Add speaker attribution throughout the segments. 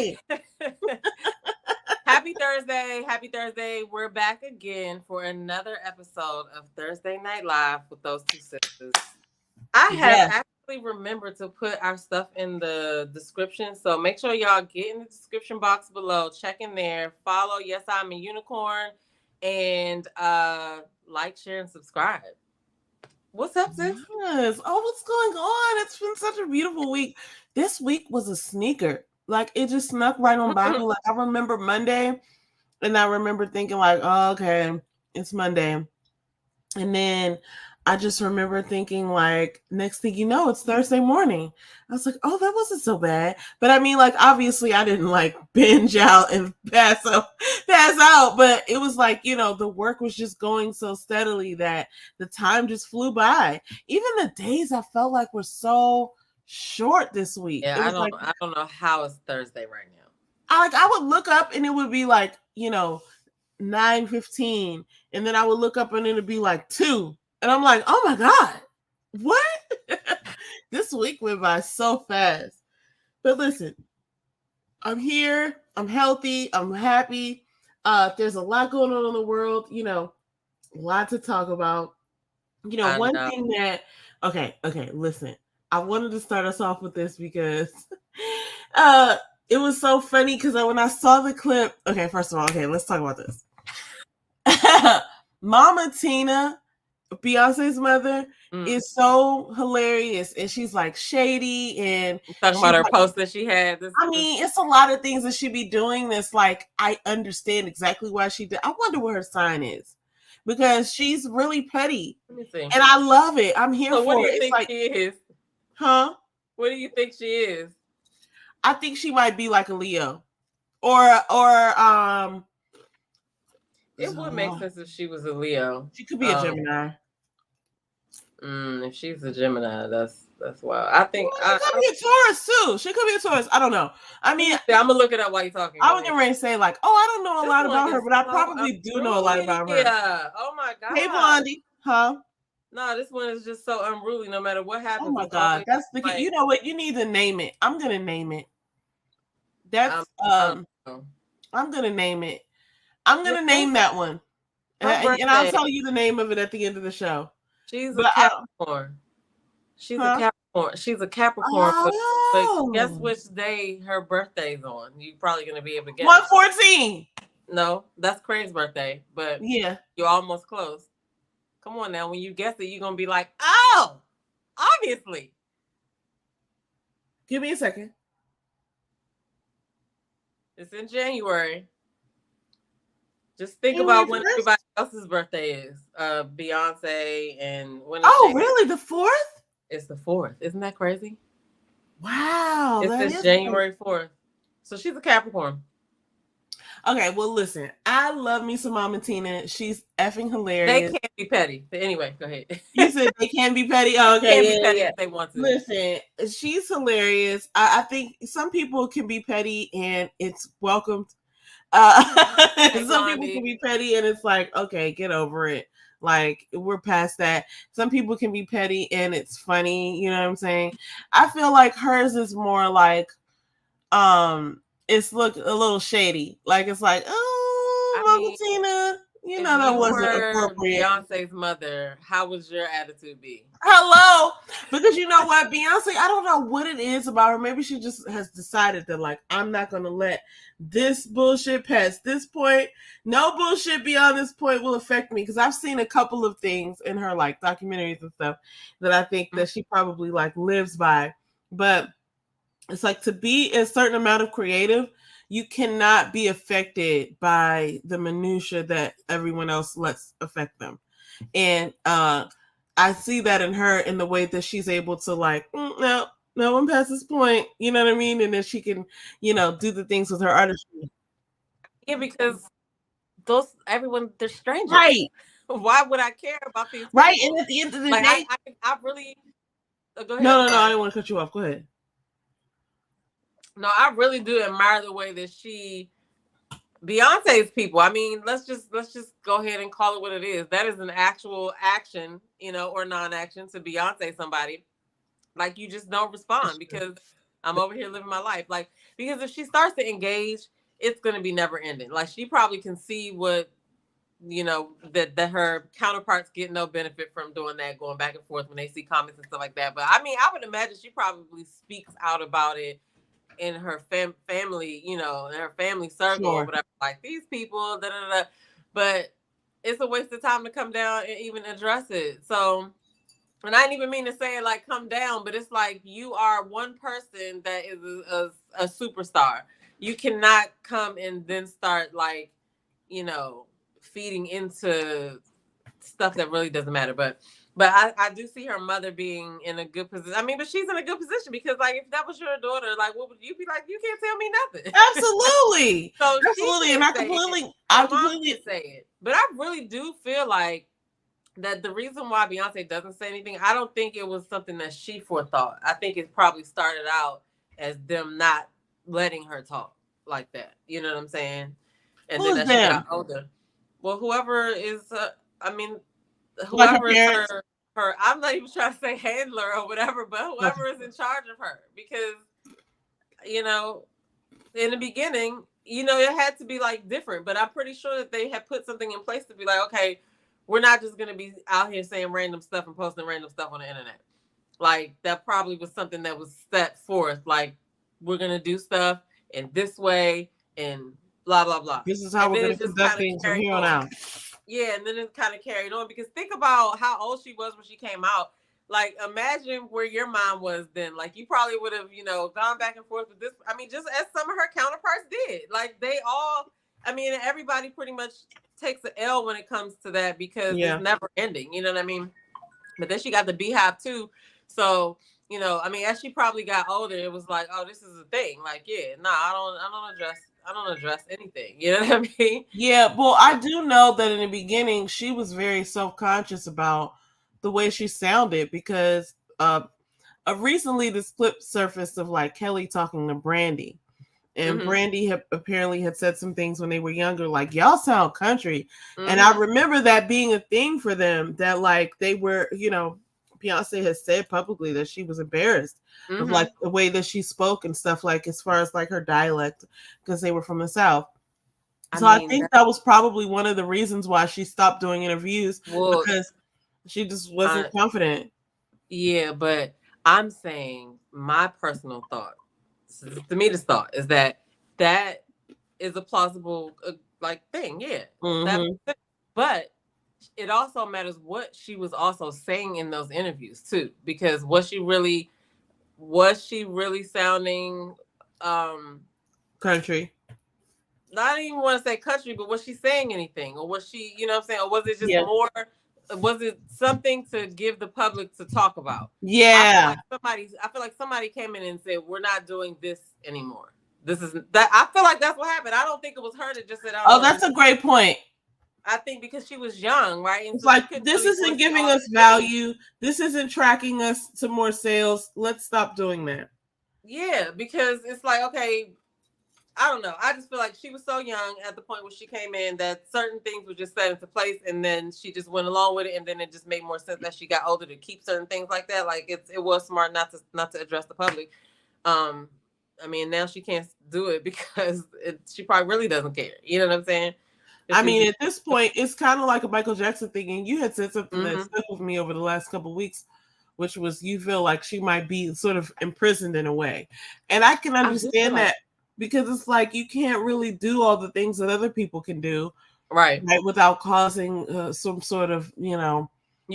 Speaker 1: Shay.
Speaker 2: Happy Thursday. Happy Thursday. We're back again for another episode of Thursday Night Live with those two sisters. I have actually remembered to put our stuff in the description. So make sure y'all get in the description box below. Check in there. Follow Yes, I'm a Unicorn. And like, share, and subscribe. What's up, sis?
Speaker 1: Yes. Oh, what's going on? It's been such a beautiful week. This week was a sneaker. Like, it just snuck right on by me. Like, I remember Monday, and I remember thinking, like, oh, okay, it's Monday. And then I just remember thinking, like, next thing you know, it's Thursday morning. I was like, oh, that wasn't so bad. But I mean, like, obviously I didn't like binge out and pass out. But it was like, you know, the work was just going so steadily that the time just flew by. Even the days I felt like were so short this week.
Speaker 2: Yeah, I don't know how it's Thursday right now.
Speaker 1: I would look up and it would be like, you know, 9:15, and then I would look up and it would be like 2. And I'm like, oh my God, what? This week went by so fast. But listen, I'm here. I'm healthy. I'm happy. There's a lot going on in the world. You know, a lot to talk about. You know, one thing that, okay, listen. I wanted to start us off with this because it was so funny because when I saw the clip, okay, first of all, okay, let's talk about this. Mama Tina, Beyonce's mother, is so hilarious, and she's like shady, and
Speaker 2: talking about her post that she had.
Speaker 1: I mean, it's a lot of things that she be doing that's like, I understand exactly why she did. I wonder what her sign is, because she's really petty.
Speaker 2: Let me see.
Speaker 1: And I love it. I'm here for it.
Speaker 2: What do you think she is?
Speaker 1: Huh?
Speaker 2: What do you think she is?
Speaker 1: I think she might be like a Leo, or
Speaker 2: it would make sense if she was a Leo.
Speaker 1: She could be a Gemini.
Speaker 2: If she's a Gemini, that's wild. I think
Speaker 1: she could be a Taurus too. She could be a Taurus. I don't know. I mean,
Speaker 2: I'm gonna look it up while you're talking.
Speaker 1: I was getting ready to say like, oh, I don't know a lot about her, but I probably do know a lot about her.
Speaker 2: Yeah. Oh my God.
Speaker 1: Hey, Blondie. Huh?
Speaker 2: No, this one is just so unruly. No matter what happens.
Speaker 1: Oh my God, that's the. Like, you know what? You need to name it. I'm gonna name it. That's I'm gonna name it. I'm gonna name that one, and I'll tell you the name of it at the end of the show.
Speaker 2: She's a Capricorn. She's a Capricorn. She's a Capricorn. But guess which day her birthday's on? You're probably gonna be able to guess.
Speaker 1: 1/14.
Speaker 2: No, that's Craig's birthday. But
Speaker 1: yeah,
Speaker 2: you're almost close. Come on now, when you guess it, you're gonna be like, oh, obviously.
Speaker 1: Give me a second.
Speaker 2: It's in January. Just think about when everybody else's birthday is. Beyonce and when.
Speaker 1: Oh, really? The 4th?
Speaker 2: It's the 4th. Isn't that crazy?
Speaker 1: Wow.
Speaker 2: It's January 4th. So she's a Capricorn.
Speaker 1: Okay, well, listen. I love me some Mama Tina. She's effing hilarious.
Speaker 2: They can't be petty. But anyway, go ahead.
Speaker 1: You said they can be petty? Oh, okay.
Speaker 2: They can be petty if they want to.
Speaker 1: Listen, she's hilarious. I think some people can be petty and it's welcomed. Some people can be petty and it's like, okay, get over it. Like, we're past that. Some people can be petty and it's funny. You know what I'm saying? I feel like hers is more like, it's a little shady. Like, it's like, oh, Mama Tina, you know, that wasn't appropriate.
Speaker 2: Beyonce's mother, how would your attitude be?
Speaker 1: Hello, because you know what, Beyonce, I don't know what it is about her. Maybe she just has decided that, like, I'm not going to let this bullshit past this point. No bullshit beyond this point will affect me, because I've seen a couple of things in her, like, documentaries and stuff that I think that she probably, like, lives by. But it's like, to be a certain amount of creative, you cannot be affected by the minutia that everyone else lets affect them. And I see that in her, in the way that she's able to, like, no one past this point, you know what I mean? And then she can, you know, do the things with her artistry.
Speaker 2: Yeah, because everyone, they're strangers.
Speaker 1: Right.
Speaker 2: Why would I care about these people?
Speaker 1: Right. And at the end of the day,
Speaker 2: I really go ahead.
Speaker 1: No, I didn't want to cut you off. Go ahead.
Speaker 2: No, I really do admire the way that Beyonce's people. I mean, let's just go ahead and call it what it is. That is an actual action, you know, or non-action to Beyonce somebody. Like, you just don't respond because I'm over here living my life. Like, because if she starts to engage, it's going to be never ending. Like, she probably can see what, that her counterparts get no benefit from doing that, going back and forth when they see comments and stuff like that. But I mean, I would imagine she probably speaks out about it in her family, in her family circle or whatever, like these people, da da da. But it's a waste of time to come down and even address it. So, and I didn't even mean to say it like come down, but it's like you are one person that is a superstar. You cannot come and then start like, feeding into stuff that really doesn't matter. But I do see her mother being in a good position. I mean, but she's in a good position because, like, if that was your daughter, like, what would you be like? You can't tell me nothing.
Speaker 1: Absolutely.
Speaker 2: So
Speaker 1: absolutely, and I completely
Speaker 2: say it. But I really do feel like that the reason why Beyonce doesn't say anything, I don't think it was something that she forethought. I think it probably started out as them not letting her talk like that. You know what I'm saying? And then as she got older, well, whoever is, whoever is her, I'm not even trying to say handler or whatever, but whoever is in charge of her, because, in the beginning, it had to be like different, but I'm pretty sure that they had put something in place to be like, okay, we're not just going to be out here saying random stuff and posting random stuff on the internet. Like, that probably was something that was set forth. Like, we're going to do stuff in this way and blah, blah, blah.
Speaker 1: This is how we're going to conduct things from here on out.
Speaker 2: Yeah, and then it kind of carried on, because think about how old she was when she came out. Like, imagine where your mom was then. Like, you probably would have, gone back and forth with this. I mean, just as some of her counterparts did. Like, they all, everybody pretty much takes an L when it comes to that, because it's never ending. You know what I mean? But then she got the Beehive too. So, as she probably got older, it was like, oh, this is a thing. Like, I don't address anything. You know what I mean?
Speaker 1: Yeah, well, I do know that in the beginning she was very self-conscious about the way she sounded, because recently this clip surfaced of like Kelly talking to Brandy. And Brandy apparently had said some things when they were younger, like, y'all sound country. And I remember that being a thing for them, that like they were, Beyonce has said publicly that she was embarrassed of like the way that she spoke and stuff, like as far as like her dialect, because they were from the South. So I think that was probably one of the reasons why she stopped doing interviews, because she just wasn't confident.
Speaker 2: Yeah, but I'm saying my personal thought, to me, this thought is that is a plausible like thing. Yeah. But it also matters what she was also saying in those interviews too, because was she really sounding
Speaker 1: country?
Speaker 2: I don't even want to say country, but was she saying anything, or was she, you know what I'm saying, or was it just more? Was it something to give the public to talk about?
Speaker 1: Yeah.
Speaker 2: I feel like somebody came in and said, we're not doing this anymore. This is that. I feel like that's what happened. I don't think it was her that just said,
Speaker 1: oh, that's a great point.
Speaker 2: I think because she was young, right? And
Speaker 1: it's so like, this isn't giving us value. This isn't tracking us to more sales. Let's stop doing that.
Speaker 2: Yeah, because it's like, okay, I don't know. I just feel like she was so young at the point where she came in that certain things were just set into place, and then she just went along with it, and then it just made more sense that she got older to keep certain things like that. Like it was smart not to address the public. Now she can't do it because she probably really doesn't care. You know what I'm saying?
Speaker 1: At this point, it's kind of like a Michael Jackson thing, and you had said something that stuck with me over the last couple of weeks, which was you feel like she might be sort of imprisoned in a way, and I can understand that. Because it's like you can't really do all the things that other people can do,
Speaker 2: right?
Speaker 1: Without causing some sort of, You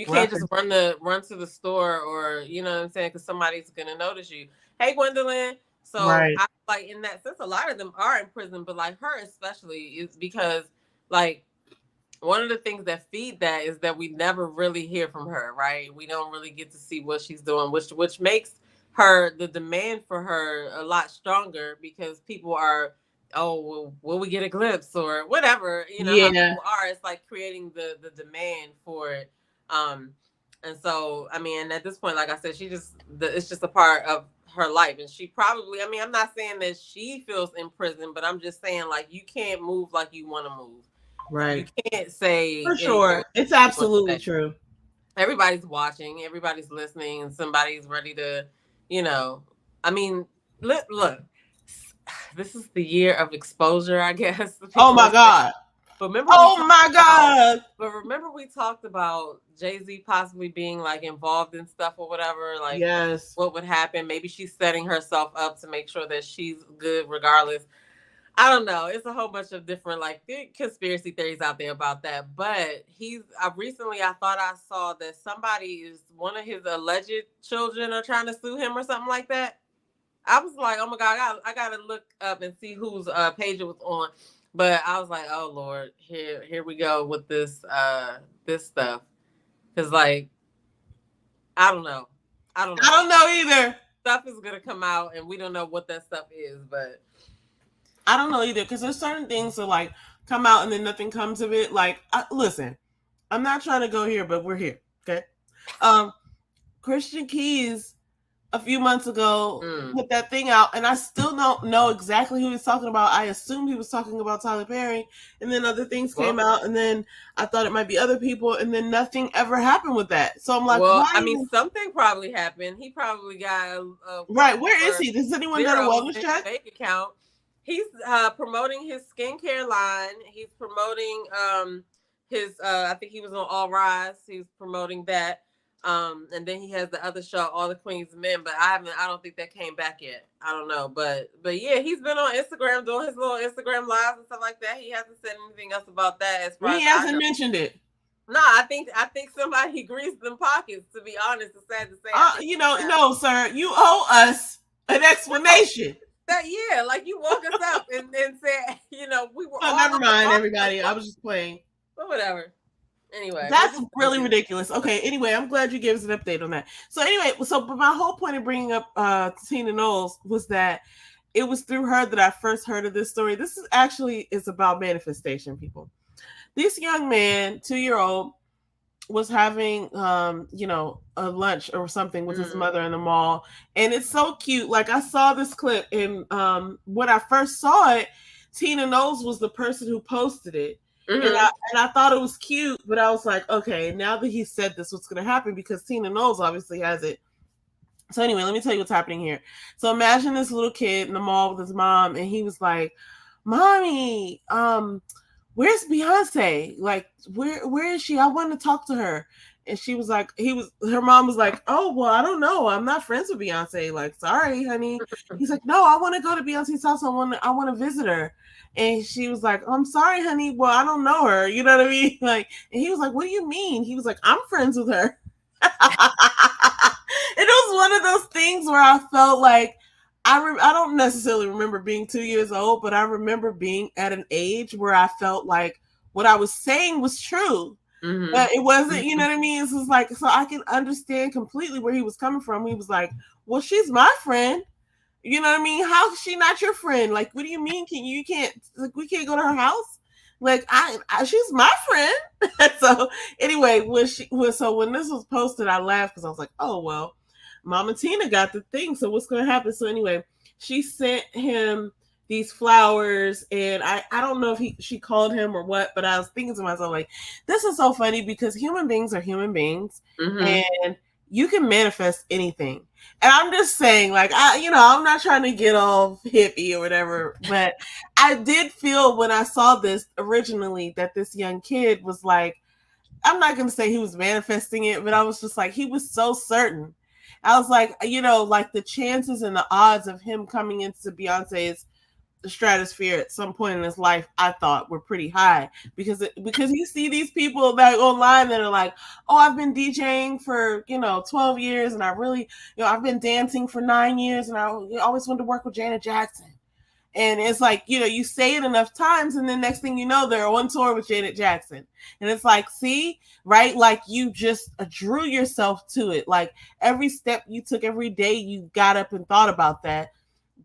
Speaker 2: can't just run to the store, or you know what I'm saying, because somebody's gonna notice you. Hey, Gwendolyn. So I like in that sense, a lot of them are in prison, but like her especially is because like one of the things that feed that is that we never really hear from her, right? We don't really get to see what she's doing, which makes the demand for her a lot stronger, because people are, oh, will we get a glimpse or whatever, how people are. It's like creating the demand for it. And so, at this point, like I said, it's just a part of her life. And she probably, I'm not saying that she feels in prison, but I'm just saying, like, you can't move like you want to move.
Speaker 1: Right.
Speaker 2: You can't say.
Speaker 1: For sure. It's absolutely true.
Speaker 2: Everybody's watching, everybody's listening, and somebody's ready to, look, this is the year of exposure, I guess.
Speaker 1: Oh my God.
Speaker 2: But remember, But remember, we talked about Jay-Z possibly being like involved in stuff or whatever. Like,
Speaker 1: yes,
Speaker 2: what would happen? Maybe she's setting herself up to make sure that she's good regardless. I don't know. It's a whole bunch of different like conspiracy theories out there about that. But I thought I saw that one of his alleged children are trying to sue him or something like that. I was like, oh my God, I gotta look up and see whose page it was on. But I was like, oh Lord, here we go with this stuff. Cause like, I don't know.
Speaker 1: I don't know either.
Speaker 2: Stuff is gonna come out and we don't know what that stuff is, but
Speaker 1: I don't know either. Cause there's certain things that like come out and then nothing comes of it. Like, listen, I'm not trying to go here, but we're here. Okay. Christian Keys a few months ago put that thing out, and I still don't know exactly who he was talking about. I assumed he was talking about Tyler Perry, and then other things came out, and then I thought it might be other people, and then nothing ever happened with that. So I'm like,
Speaker 2: something probably happened. He probably got
Speaker 1: right. Where is he? Does anyone know the wellness check?
Speaker 2: Bank account. He's promoting his skincare line. He's promoting his. I think he was on All Rise. He's promoting that. And then he has the other show, All the Queen's Men, but I don't think that came back yet. I don't know, but yeah, he's been on Instagram doing his little Instagram lives and stuff like that. He hasn't said anything else about that as far as
Speaker 1: he hasn't mentioned it.
Speaker 2: No, I think somebody greased them pockets, to be honest. It's sad to say.
Speaker 1: No, sir, you owe us an explanation.
Speaker 2: Yeah, like you woke us up and said, we were.
Speaker 1: Oh, never mind, everybody. I was just playing.
Speaker 2: But whatever. Anyway,
Speaker 1: that's really ridiculous. Okay, anyway, I'm glad you gave us an update on that. So anyway, but my whole point of bringing up Tina Knowles was that it was through her that I first heard of this story. This is about manifestation, people. This young man, 2-year-old, was having a lunch or something with his mother in the mall, and it's so cute. Like, I saw this clip, and when I first saw it, Tina Knowles was the person who posted it. Mm-hmm. And I thought it was cute, but I was like, okay, now that he said this, what's going to happen? Because Tina Knowles obviously has it. So anyway, let me tell you what's happening here. So imagine this little kid in the mall with his mom, and he was like, "Mommy, where's Beyonce? Like, where is she? I want to talk to her." And she was like, her mom was like, "Oh, well, I don't know. I'm not friends with Beyonce. Like, sorry, honey." He's like, "No, I want to go to Beyonce's house. I want to visit her." And she was like, "I'm sorry, honey. Well, I don't know her." You know what I mean? Like, and he was like, "What do you mean?" He was like, "I'm friends with her." It was one of those things where I felt like I don't necessarily remember being 2 years old, but I remember being at an age where I felt like what I was saying was true. Mm-hmm. But it wasn't, you know what I mean? It was like, so I can understand completely where he was coming from. He was like, "Well, she's my friend. You know what I mean? How is she not your friend? Like, what do you mean? We can't go to her house? Like, she's my friend." So anyway, when this was posted, I laughed because I was like, "Oh, well, Mama Tina got the thing. So what's going to happen?" So anyway, she sent him these flowers, and I don't know if she called him or what, but I was thinking to myself, like, this is so funny because human beings are human beings, and you can manifest anything. And I'm just saying, like, I'm not trying to get all hippie or whatever, but I did feel when I saw this originally that this young kid was like, I'm not going to say he was manifesting it, but I was just like, he was so certain. I was like, like the chances and the odds of him coming into Beyonce's stratosphere at some point in his life, I thought were pretty high because you see these people that online that are like, "Oh, I've been DJing for 12 years, and I really I've been dancing for 9 years, and I always wanted to work with Janet Jackson." And it's like, you say it enough times, and then next thing you know, they're on tour with Janet Jackson. And it's like, see, right? Like, you just drew yourself to it. Like, every step you took, every day you got up and thought about that.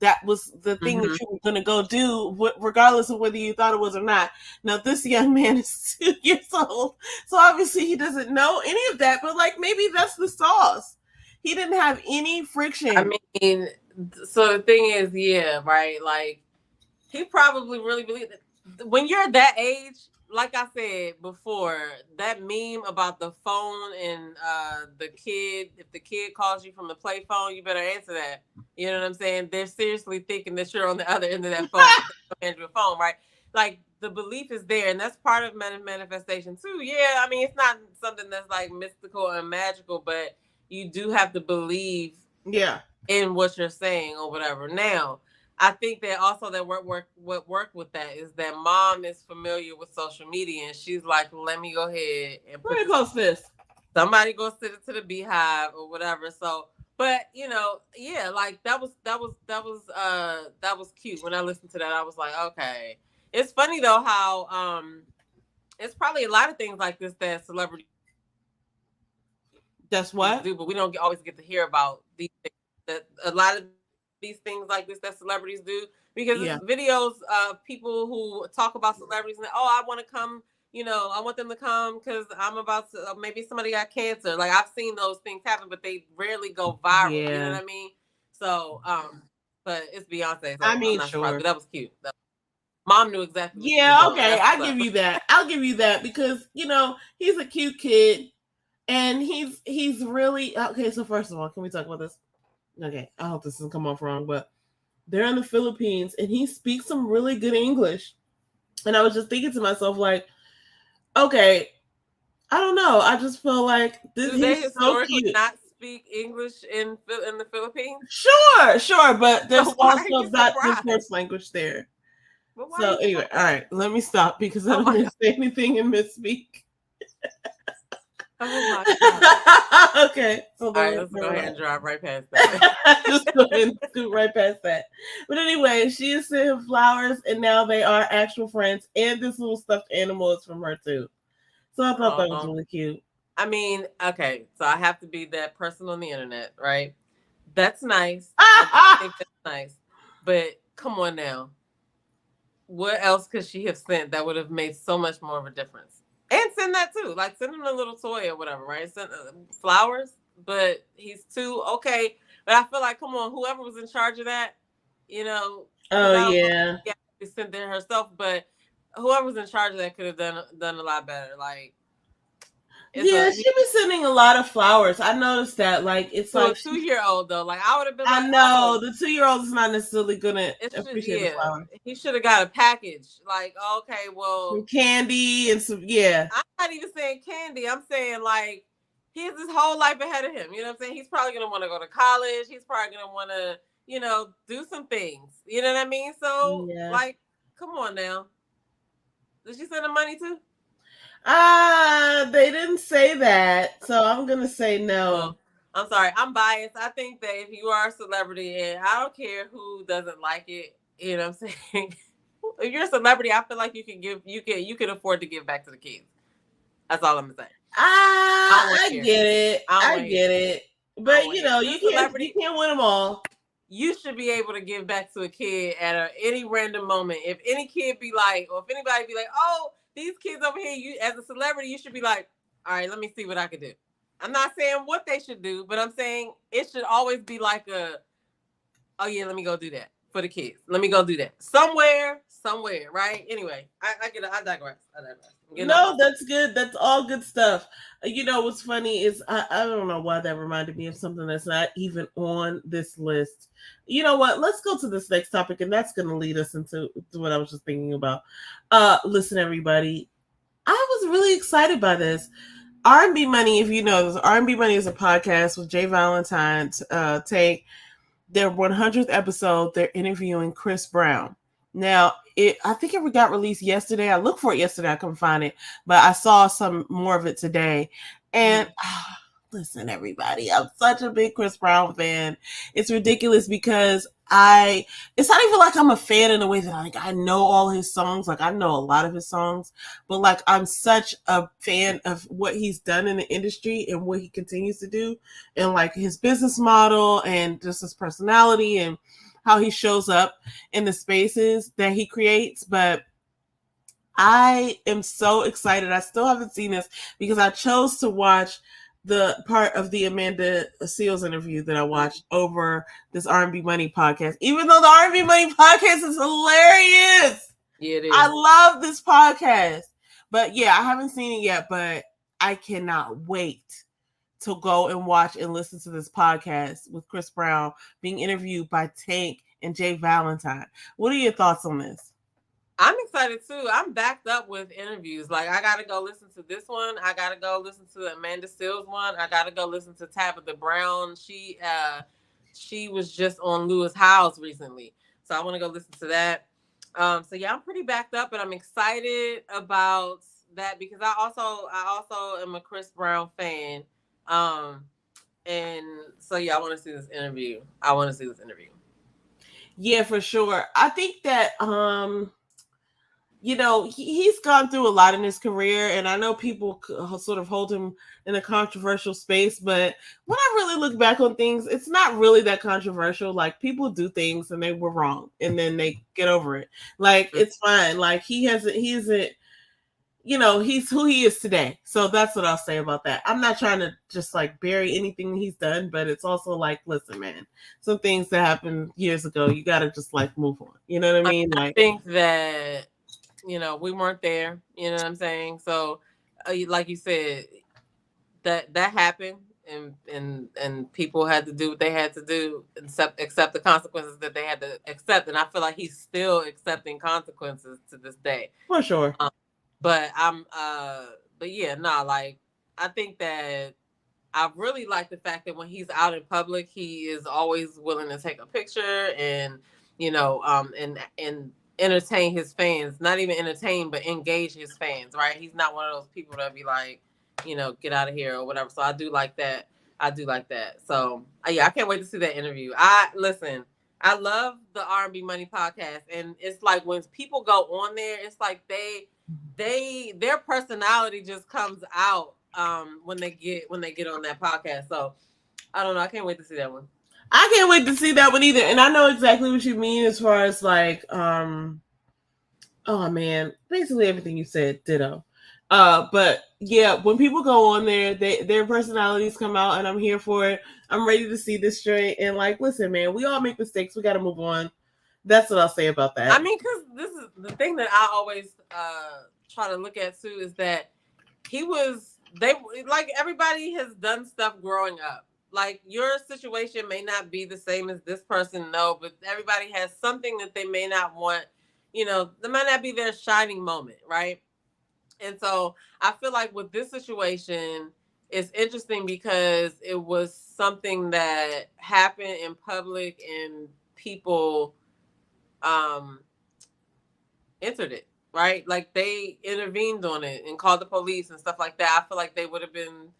Speaker 1: That was the thing that you were going to go do, regardless of whether you thought it was or not. Now, this young man is 2 years old, so obviously he doesn't know any of that, but, like, maybe that's the sauce. He didn't have any friction.
Speaker 2: I mean, so the thing is, yeah, right? Like, he probably really believed that when you're that age, like I said before, that meme about the phone and the kid, if the kid calls you from the play phone, you better answer that. You know what I'm saying? They're seriously thinking that you're on the other end of that phone. Hand you a phone, right? Like the belief is there, and that's part of manifestation too. Yeah, I mean, it's not something that's like mystical and magical, but you do have to believe in what you're saying or whatever. Now, I think that also that what work with that is that mom is familiar with social media, and she's like, let me go ahead and
Speaker 1: post this.
Speaker 2: Somebody go send it to the beehive or whatever. So, but you know, yeah, like that was cute. When I listened to that, I was like, okay. It's funny though how it's probably a lot of things like this that celebrities do, but we don't always get to hear about these things. That a lot of these things like this that celebrities do, because it's videos of people who talk about celebrities and I want to come, I want them to come because I'm about to, maybe somebody got cancer. Like I've seen those things happen, but they rarely go viral. You know what I mean? So, but it's Beyonce. So I'm not surprised, but that was cute. Mom knew exactly.
Speaker 1: Yeah, okay, I'll give you that. I'll give you that because he's a cute kid, and he's really okay. So first of all, can we talk about this? Okay, I hope this doesn't come off wrong, but they're in the Philippines, and he speaks some really good English. And I was just thinking to myself, like, okay, I don't know. I just feel like
Speaker 2: this is so cute. Not speak English in the Philippines?
Speaker 1: Sure, but there's also not the first language there. So anyway, all right, let me stop because I don't want to say anything and misspeak.
Speaker 2: Oh my God.
Speaker 1: Okay. So
Speaker 2: all right, let's go ahead and drive right past that.
Speaker 1: Just go ahead and scoot right past that. But anyway, she is sent him flowers, and now they are actual friends. And this little stuffed animal is from her too. So I thought that was really cute.
Speaker 2: I mean, okay, so I have to be that person on the internet, right? That's nice. I think that's nice. But come on now. What else could she have sent that would have made so much more of a difference? And send that too. Like send him a little toy or whatever, right? Send flowers, but he's too okay. But I feel like, come on, whoever was in charge of that,
Speaker 1: Oh yeah.
Speaker 2: She sent there herself, but whoever was in charge of that could have done a lot better. Like
Speaker 1: she was sending a lot of flowers. I noticed that. Like it's
Speaker 2: so
Speaker 1: like
Speaker 2: a 2-year-old though. Like I would have been.
Speaker 1: I know the 2-year-old is not necessarily gonna appreciate the flowers.
Speaker 2: He should have got a package. Like okay, well,
Speaker 1: some candy and some
Speaker 2: I'm not even saying candy. I'm saying like he has his whole life ahead of him. You know what I'm saying? He's probably gonna want to go to college. He's probably gonna want to do some things. You know what I mean? So like, come on now. Did she send him money too?
Speaker 1: They didn't say that, so I'm gonna say no.
Speaker 2: Well, I'm sorry, I'm biased. I think that if you are a celebrity, and I don't care who doesn't like it, you know what I'm saying? If you're a celebrity, I feel like you can afford to give back to the kids. That's all I'm saying.
Speaker 1: I get it. I get it. But you can't win them all.
Speaker 2: You should be able to give back to a kid at any random moment. If any kid be like, or if anybody be like, oh, these kids over here, you as a celebrity, you should be like, all right, let me see what I can do. I'm not saying what they should do, but I'm saying it should always be like oh yeah, let me go do that for the kids. Let me go do that somewhere, right? Anyway, I digress.
Speaker 1: No, that's good. That's all good stuff. What's funny is I don't know why that reminded me of something that's not even on this list. You know what? Let's go to this next topic, and that's going to lead us into what I was just thinking about. Listen, everybody, I was really excited by this. R&B Money, if you know this, R&B Money is a podcast with Jay Valentine. Take their 100th episode. They're interviewing Chris Brown. Now, I think it got released yesterday. I looked for it yesterday. I couldn't find it, but I saw some more of it today. And listen, everybody, I'm such a big Chris Brown fan. It's ridiculous because it's not even like I'm a fan in a way that I know all his songs. Like I know a lot of his songs, but like I'm such a fan of what he's done in the industry and what he continues to do and like his business model and just his personality and how he shows up in the spaces that he creates. But I am so excited. I still haven't seen this because I chose to watch the part of the Amanda Seales interview that I watched over this R&B Money podcast, even though the R&B Money podcast is hilarious.
Speaker 2: Yeah, it is.
Speaker 1: I love this podcast. But yeah, I haven't seen it yet, but I cannot wait to go and watch and listen to this podcast with Chris Brown being interviewed by Tank and Jay Valentine. What are your thoughts on this?
Speaker 2: I'm excited too. I'm backed up with interviews. Like, I gotta go listen to this one. I gotta go listen to the Amanda Seales one. I gotta go listen to Tabitha Brown. She was just on Lewis Howes recently, so I want to go listen to that. So yeah, I'm pretty backed up, and I'm excited about that because I also am a Chris Brown fan. And so yeah, I want to see this interview.
Speaker 1: Yeah, for sure. I think that he's gone through a lot in his career, and I know people sort of hold him in a controversial space, but when I really look back on things, it's not really that controversial. Like, people do things and they were wrong, and then they get over it. Like, it's fine. Like, he isn't, he's who he is today. So that's what I'll say about that. I'm not trying to just like bury anything he's done, but it's also like, listen, man, some things that happened years ago, you got to just like move on. You know what I mean?
Speaker 2: I think that, we weren't there. You know what I'm saying? So, like you said, that happened, and people had to do what they had to do, accept the consequences that they had to accept. And I feel like he's still accepting consequences to this day.
Speaker 1: For sure.
Speaker 2: But yeah, like, I think that I really like the fact that when he's out in public, he is always willing to take a picture and, and entertain his fans. Not even entertain, but engage his fans, right? He's not one of those people that be like, get out of here or whatever. So I do like that. So yeah, I can't wait to see that interview. I love the R&B Money podcast, and it's like when people go on there, it's like their personality just comes out when they get on that podcast. So I don't know. I can't wait to see that one.
Speaker 1: I can't wait to see that one either. And I know exactly what you mean as far as like, oh man, basically everything you said, ditto. But yeah, when people go on there, their personalities come out, and I'm here for it. I'm ready to see this straight. And like, listen, man, we all make mistakes. We got to move on. That's what I'll say about that.
Speaker 2: I mean, because this is the thing that I always try to look at too, is that everybody has done stuff growing up. Like, your situation may not be the same as this person, no, but everybody has something that they may not want, that might not be their shining moment, right? And so I feel like with this situation, it's interesting because it was something that happened in public and people entered it, right? Like, they intervened on it and called the police and stuff like that. I feel like they would have been,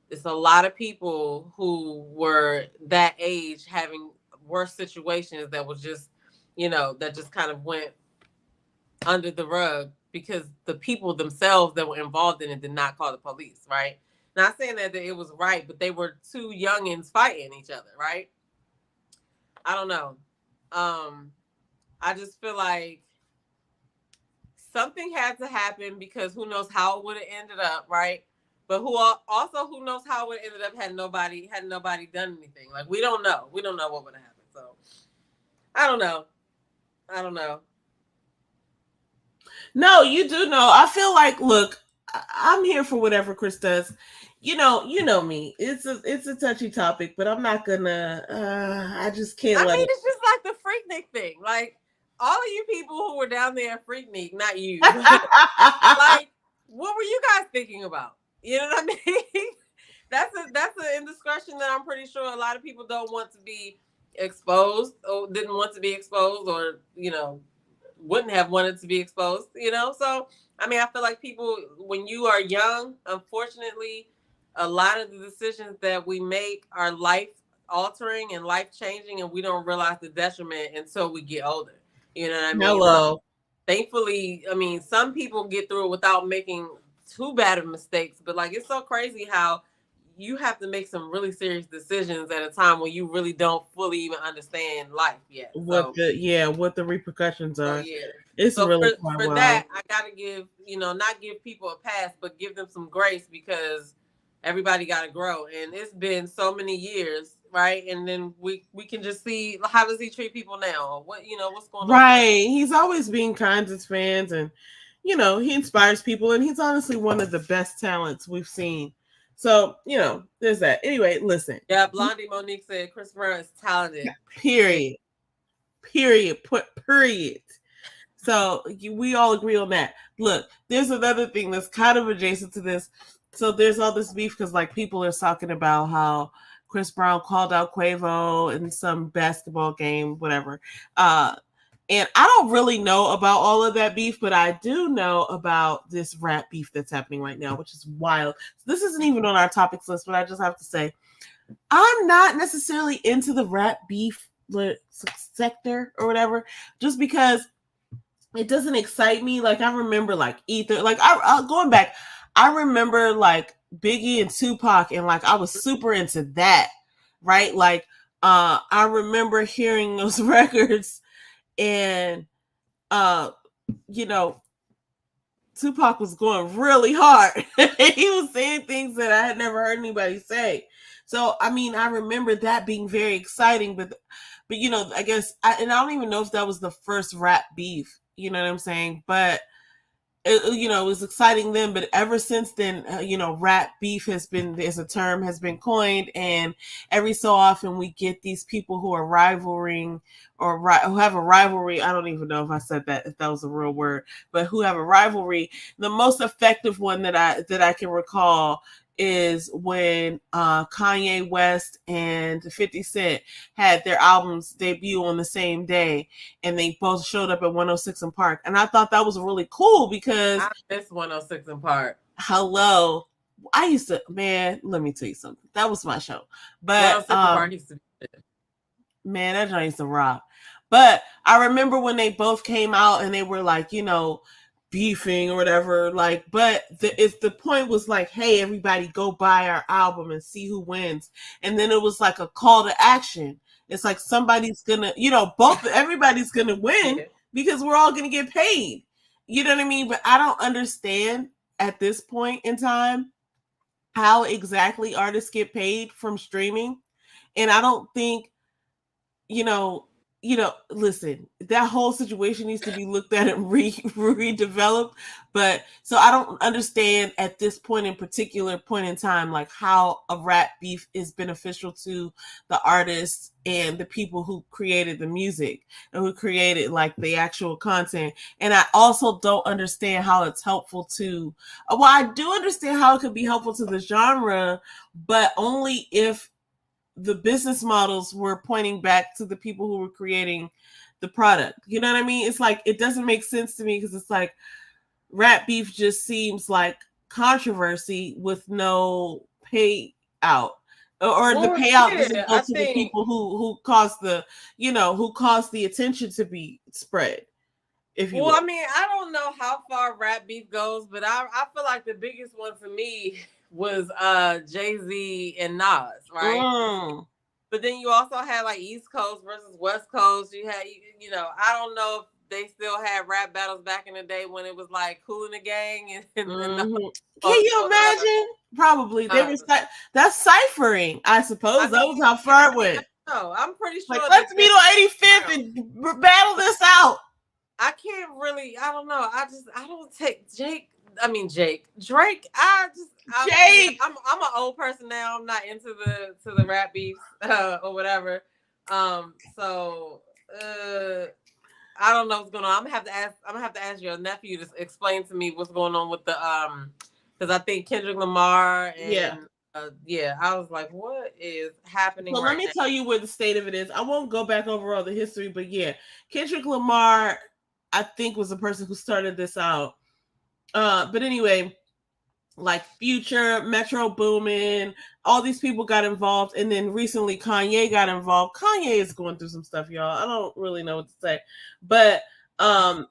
Speaker 2: it's a lot of people who were that age having worse situations that was just, that just kind of went under the rug because the people themselves that were involved in it did not call the police, right? Not saying that it was right, but they were two youngins fighting each other, right? I don't know. I just feel like something had to happen because who knows how it would have ended up, right? But who knows how it would have ended up had nobody done anything. Like, we don't know. We don't know what would have happened. So I don't know.
Speaker 1: No, you do know. I feel like, look, I'm here for whatever Chris does. You know me. It's a touchy topic, but I'm not gonna. I just can't.
Speaker 2: It's just like the Freaknik thing. Like, all of you people who were down there at Freaknik, not you. Like, what were you guys thinking about? You know what I mean? That's an indiscretion that I'm pretty sure a lot of people don't want to be exposed, or didn't want to be exposed, or wouldn't have wanted to be exposed. So I mean, I feel like people, when you are young, unfortunately, a lot of the decisions that we make are life altering and life changing, and we don't realize the detriment until we get older. You know what I mean?
Speaker 1: Hello.
Speaker 2: So, thankfully, I mean, some people get through it without making too bad of mistakes, but like, it's so crazy how you have to make some really serious decisions at a time when you really don't fully even understand life yet.
Speaker 1: What the repercussions are.
Speaker 2: Yeah.
Speaker 1: It's
Speaker 2: so
Speaker 1: really
Speaker 2: for that, I gotta give, not give people a pass, but give them some grace, because everybody gotta grow. And it's been so many years, right? And then we can just see, how does he treat people now? What's going on?
Speaker 1: Right. He's always being kind to his fans, and you know, he inspires people, and he's honestly one of the best talents we've seen. So, you know, there's that. Anyway, listen.
Speaker 2: Yeah, Blondie Monique said Chris Brown is talented.
Speaker 1: Period. Period. Put period. So we all agree on that. Look, there's another thing that's kind of adjacent to this. So there's all this beef because like people are talking about how Chris Brown called out Quavo in some basketball game, whatever. And I don't really know about all of that beef, but I do know about this rap beef that's happening right now, which is wild. So this isn't even on our topics list, but I just have to say, I'm not necessarily into the rap beef sector or whatever, just because it doesn't excite me. Like I remember like Ether, like I going back, I remember like Biggie and Tupac, and like I was super into that, right? Like I remember hearing those records, and you know, Tupac was going really hard. He was saying things that I had never heard anybody say. So I mean, I remember that being very exciting, but you know, I guess and I don't even know if that was the first rap beef. You know what I'm saying? But you know, it was exciting then, but ever since then, you know, rap beef has been, as a term, has been coined, and every so often we get these people who are rivaling or who have a rivalry. I don't even know if I said that, if that was a real word, but who have a rivalry. The most effective one that I can recall is when Kanye West and 50 Cent had their albums debut on the same day, and they both showed up at 106 in Park. And I thought that was really cool because
Speaker 2: I miss 106 in Park.
Speaker 1: Hello. I used to, man, let me tell you something. That was my show. But
Speaker 2: 106 in Park used to be
Speaker 1: man, that joint used to rock. But I remember when they both came out and they were like, you know, beefing or whatever, like, but the point was like, hey, everybody go buy our album and see who wins. And then it was like a call to action. It's like somebody's gonna, you know, everybody's gonna win because we're all gonna get paid. You know what I mean? But I don't understand at this point in time how exactly artists get paid from streaming. And I don't think, you know, listen, that whole situation needs to be looked at and redeveloped. But so I don't understand at this point in time, like how a rap beef is beneficial to the artists and the people who created the music and who created like the actual content. And I also don't understand how it's helpful to, well, I do understand how it could be helpful to the genre, but only if the business models were pointing back to the people who were creating the product. You know what I mean? It's like, it doesn't make sense to me because it's like rap beef just seems like controversy with no payout. Or the payout doesn't go to the people who caused the, you know, who caused the attention to be spread. If you will.
Speaker 2: I mean, I don't know how far rap beef goes, but I feel like the biggest one for me was Jay-Z and Nas, right? But then you also had like East Coast versus West Coast. You had, you know, I don't know if they still had rap battles back in the day when it was like Kool and the Gang. And
Speaker 1: Can you imagine? Probably they were that's ciphering, I suppose. That was how far it went.
Speaker 2: No, I'm pretty sure.
Speaker 1: Like, let's meet on 85th and battle this out.
Speaker 2: I can't really. I don't know. I don't take Drake. Jake. I'm an old person now. I'm not into the rap beefs or whatever. So I don't know what's going on. I'm gonna have to ask your nephew to explain to me what's going on with the because I think Kendrick Lamar and I was like, what is happening?
Speaker 1: Well, let me tell you where the state of it is. I won't go back over all the history, but yeah, Kendrick Lamar, I think, was the person who started this out. But anyway, like Future, Metro Boomin, all these people got involved, and then recently Kanye got involved. Kanye is going through some stuff, y'all. I don't really know what to say, but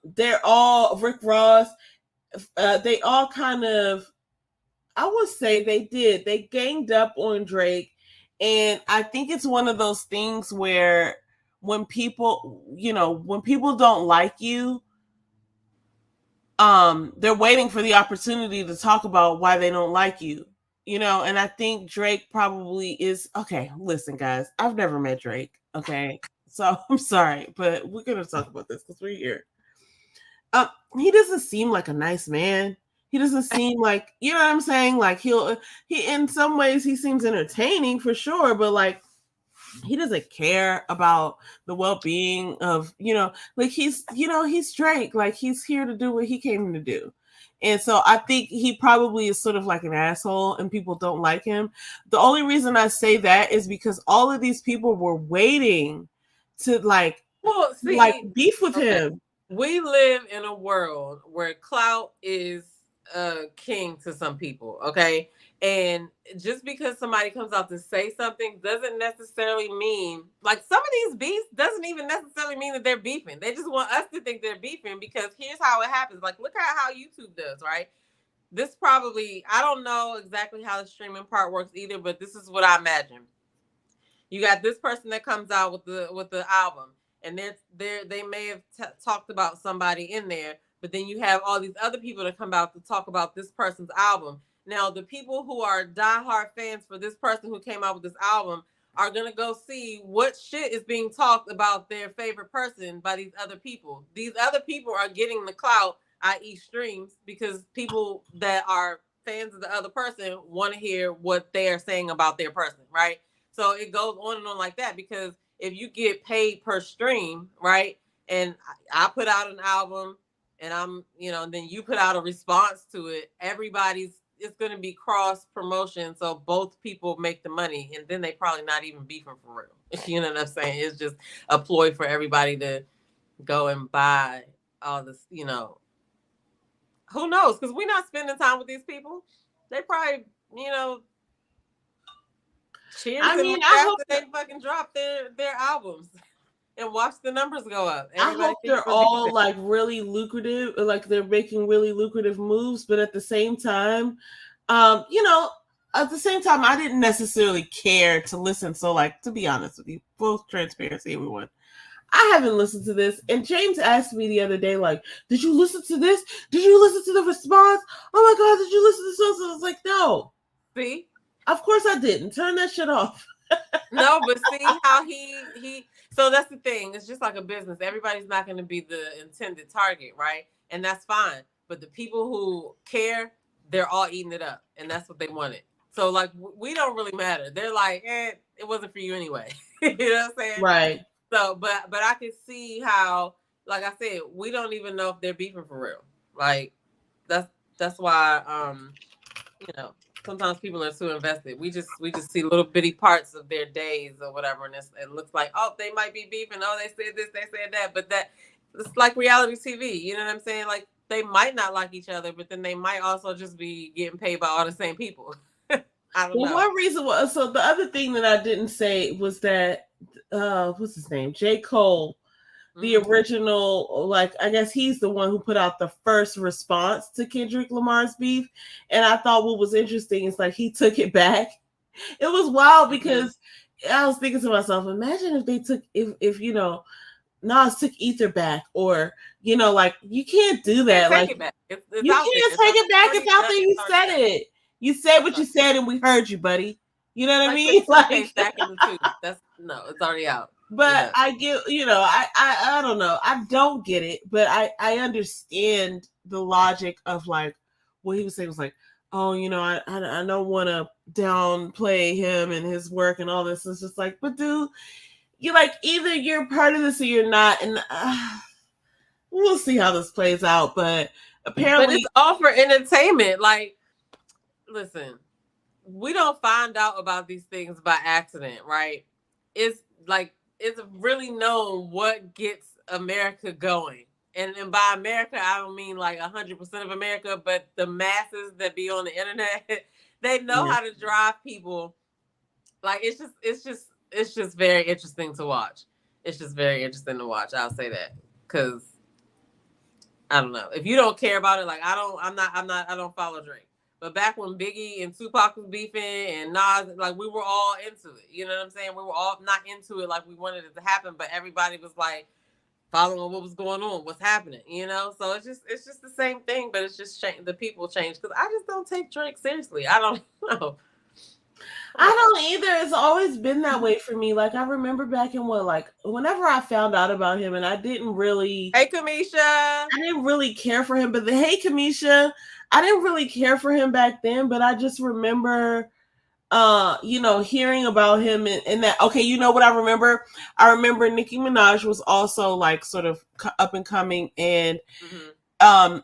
Speaker 1: they're all, Rick Ross, they all kind of, I would say they ganged up on Drake, and I think it's one of those things where when people don't like you, they're waiting for the opportunity to talk about why they don't like you, you know. And I think Drake probably is, okay, listen guys, I've never met Drake, okay, so I'm sorry, but we're gonna talk about this because we're here. he doesn't seem like a nice man. He doesn't seem like, you know what I'm saying? Like he in some ways he seems entertaining for sure, but like he doesn't care about the well-being of, like he's Drake. Like he's here to do what he came to do. And so I think he probably is sort of like an asshole and people don't like him. The only reason I say that is because all of these people were waiting to like beef with him.
Speaker 2: We live in a world where clout is king to some people, okay? And just because somebody comes out to say something doesn't necessarily mean, like, some of these beefs doesn't even necessarily mean that they're beefing. They just want us to think they're beefing because here's how it happens. Like, look at how YouTube does, right? This probably, I don't know exactly how the streaming part works either, but this is what I imagine. You got this person that comes out with the album, and they may have talked about somebody in there, but then you have all these other people that come out to talk about this person's album. Now, the people who are diehard fans for this person who came out with this album are going to go see what shit is being talked about their favorite person by these other people. These other people are getting the clout, i.e. streams, because people that are fans of the other person want to hear what they're saying about their person, right? So it goes on and on like that, because if you get paid per stream, right, and I put out an album and I'm, then you put out a response to it, it's going to be cross promotion. So both people make the money, and then they probably not even beefing for real. You know what I'm saying? It's just a ploy for everybody to go and buy all this, who knows? Because we're not spending time with these people. They probably, cheers. I mean, I hope they fucking drop their albums and watch the numbers go up.
Speaker 1: Everybody, I hope they're all like really lucrative, like they're making really lucrative moves, but at the same time, I didn't necessarily care to listen. So, like, to be honest with you, full transparency, everyone, I haven't listened to this. And James asked me the other day, like, did you listen to this? Did you listen to the response? Oh my God, did you listen to so? I was like, no.
Speaker 2: See?
Speaker 1: Of course I didn't. Turn that shit off.
Speaker 2: No, but see how he so that's the thing. It's just like a business. Everybody's not going to be the intended target, right? And that's fine. But the people who care, they're all eating it up, and that's what they wanted. So, like, we don't really matter. They're like, it wasn't for you anyway. You know what I'm saying?
Speaker 1: Right.
Speaker 2: So, but I can see how, like I said, we don't even know if they're beefing for real. Like, that's why, sometimes people are too invested. We just see little bitty parts of their days or whatever, and it looks like, oh, they might be beefing. Oh, they said this, they said that. But it's like reality TV. You know what I'm saying? Like, they might not like each other, but then they might also just be getting paid by all the same people. I don't know.
Speaker 1: One reason was, so the other thing that I didn't say was that, what's his name? J. Cole, the original, like, I guess he's the one who put out the first response to Kendrick Lamar's beef. And I thought what was interesting is, like, he took it back. It was wild because I was thinking to myself, imagine if they took, if Nas took Ether back, or, like, you can't do that. Like, you can't take it back. It's out there. You said it. You said what you said, and we heard you, buddy. You know what I mean?
Speaker 2: Like, back in the tooth. It's already out.
Speaker 1: But I get, I don't know. I don't get it, but I understand the logic of, like, what he was saying was like, oh, I don't want to downplay him and his work and all this. It's just like, but dude, you're like, either you're part of this or you're not, and we'll see how this plays out. But apparently,
Speaker 2: it's all for entertainment. Like, listen, we don't find out about these things by accident, right? It's like, it's really known what gets America going. And by America, I don't mean like 100% of America, but the masses that be on the internet, they know how to drive people. Like, it's just very interesting to watch. It's just very interesting to watch. I'll say that, because I don't know, if you don't care about it, like, I don't follow Drake. But back when Biggie and Tupac was beefing and Nas, like, we were all into it. You know what I'm saying? We were all not into it like we wanted it to happen, but everybody was like following what was going on, what's happening, So it's just the same thing, but it's just the people change, because I just don't take Drake seriously. I don't know.
Speaker 1: I don't either. It's always been that way for me. Like I remember back in whenever I found out about him, and I didn't really.
Speaker 2: Hey, Kamisha.
Speaker 1: I didn't really care for him, but hey, Kamisha, I didn't really care for him back then. But I just remember, hearing about him and that. Okay, you know what I remember? I remember Nicki Minaj was also like sort of up and coming, and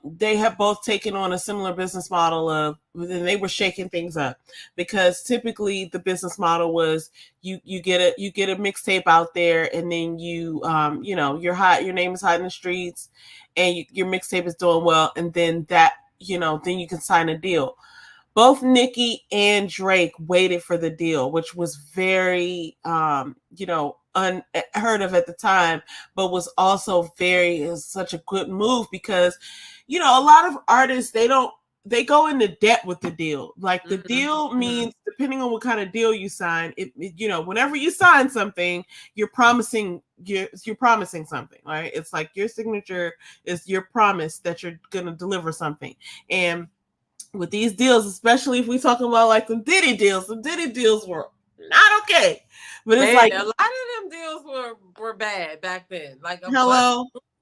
Speaker 1: they have both taken on a similar business model and they were shaking things up, because typically the business model was you get a mixtape out there, and then you're hot, your name is hot in the streets, and your mixtape is doing well, and then that then you can sign a deal. Both Nicki and Drake waited for the deal, which was very unheard of at the time, but was also such a good move, because a lot of artists, they go into debt with the deal. Like the deal means, depending on what kind of deal you sign, whenever you sign something, you're promising something, right? It's like your signature is your promise that you're gonna deliver something. And with these deals, especially if we talking about like the Diddy deals were not okay. But it's like
Speaker 2: a lot of them deals were bad back then. Like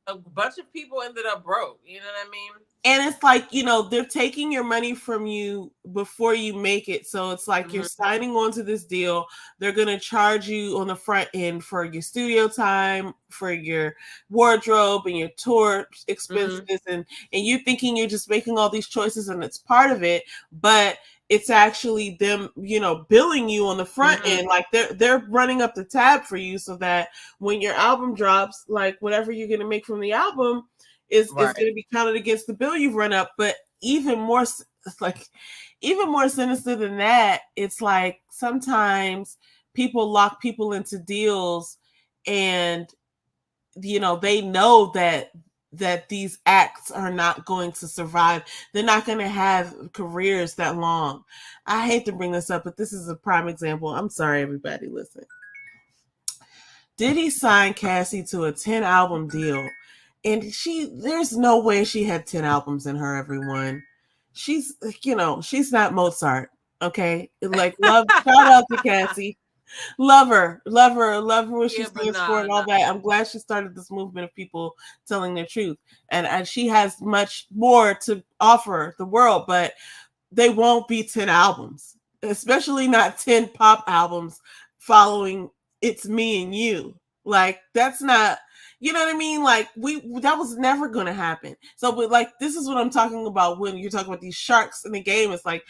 Speaker 2: a bunch of people ended up broke. You know what I mean?
Speaker 1: And it's like, they're taking your money from you before you make it. So it's like you're signing on to this deal. They're going to charge you on the front end for your studio time, for your wardrobe and your tour expenses. And you're thinking you're just making all these choices and it's part of it. But it's actually them, billing you on the front end. Like they're running up the tab for you, so that when your album drops, like whatever you're going to make from the album is going to be counted against the bill you've run up. But even more sinister than that, it's like sometimes people lock people into deals, and they know that these acts are not going to survive. They're not going to have careers that long. I hate to bring this up, but this is a prime example. I'm sorry, everybody. Listen. Diddy signed Cassie to a 10 album deal, and there's no way she had 10 albums in her, everyone. She's not Mozart. Okay. Like, shout out to Cassie. Love her what she stands for and all that. I'm glad she started this movement of people telling their truth, and she has much more to offer the world, but they won't be 10 albums, especially not 10 pop albums following It's Me and You. Like, that's not, you know what I mean? Like, that was never going to happen. So, but like, this is what I'm talking about when you're talking about these sharks in the game. It's like,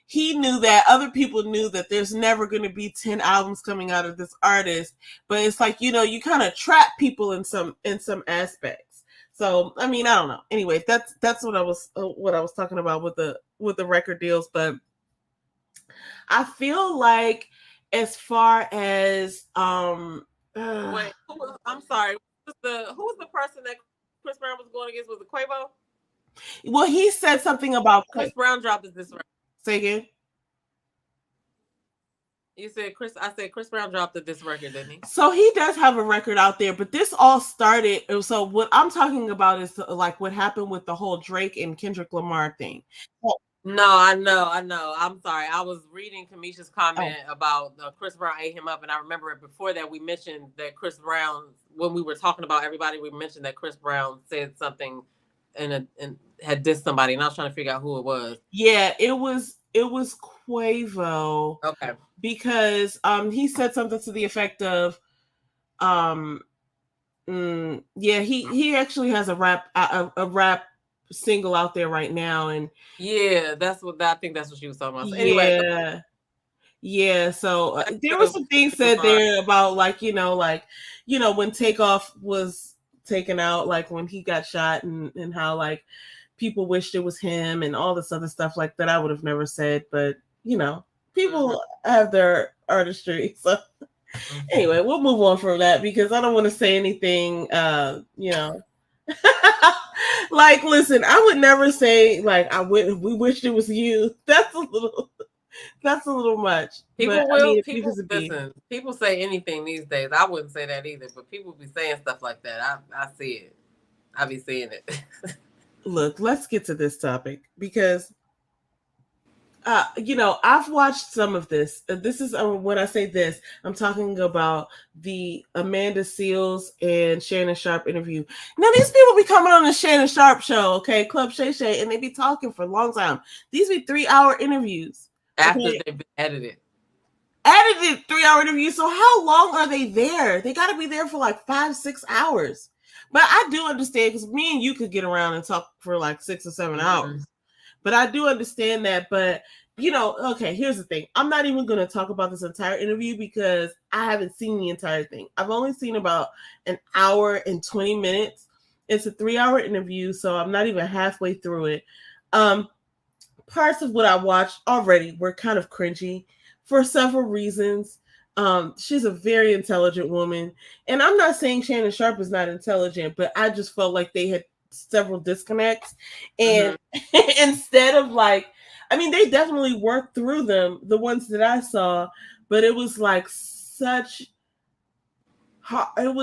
Speaker 1: he knew that, other people knew that there's never going to be 10 albums coming out of this artist, but it's like, you kind of trap people in some aspects. So, I mean, I don't know. Anyway, that's what I was talking about with the record deals. But I feel like, as far as
Speaker 2: wait, I'm sorry. Who was the person that Chris Brown was going against? Was it Quavo?
Speaker 1: Well, he said something about
Speaker 2: Chris Brown dropped this record.
Speaker 1: Say again.
Speaker 2: You said I said Chris Brown dropped this record, didn't he?
Speaker 1: So he does have a record out there, but this all started. So what I'm talking about is like what happened with the whole Drake and Kendrick Lamar thing.
Speaker 2: No, I know. I'm sorry. I was reading Kamisha's comment about Chris Brown ate him up, and I remember it before that we mentioned that Chris Brown, when we were talking about everybody, we mentioned that Chris Brown said something and had dissed somebody, and I was trying to figure out who it was.
Speaker 1: Yeah, it was Quavo.
Speaker 2: Okay.
Speaker 1: Because he said something to the effect of he actually has a rap single out there right now, and
Speaker 2: I think that's what she was talking about. So anyway,
Speaker 1: so there were some things said there about when Takeoff was taken out, like when he got shot, and how like people wished it was him and all this other stuff like that. I would have never said, but people have their artistry. So anyway, we'll move on from that, because I don't want to say anything, like, listen, I would never say like we wished it was you. That's a little much.
Speaker 2: People say anything these days. I wouldn't say that either, but people be saying stuff like that. I see it. I be seeing it.
Speaker 1: Look, let's get to this topic, because I've watched some of this. This is when I say this, I'm talking about the Amanda Seales and Shannon Sharp interview. Now, these people be coming on the Shannon Sharp show, okay, Club Shay Shay, and they be talking for a long time. These be 3-hour interviews.
Speaker 2: After
Speaker 1: okay?
Speaker 2: they've been edited.
Speaker 1: Edited 3-hour interviews. So how long are they there? They got to be there for like 5-6 hours. But I do understand, because me and you could get around and talk for like 6 or 7 hours. But I do understand that. But, okay, here's the thing. I'm not even going to talk about this entire interview because I haven't seen the entire thing. I've only seen about an hour and 20 minutes. It's a 3-hour interview, so I'm not even halfway through it. Parts of what I watched already were kind of cringy for several reasons. She's a very intelligent woman. And I'm not saying Shannon Sharp is not intelligent, but I just felt like they had several disconnects. And instead of they definitely worked through them, the ones that I saw, but it was like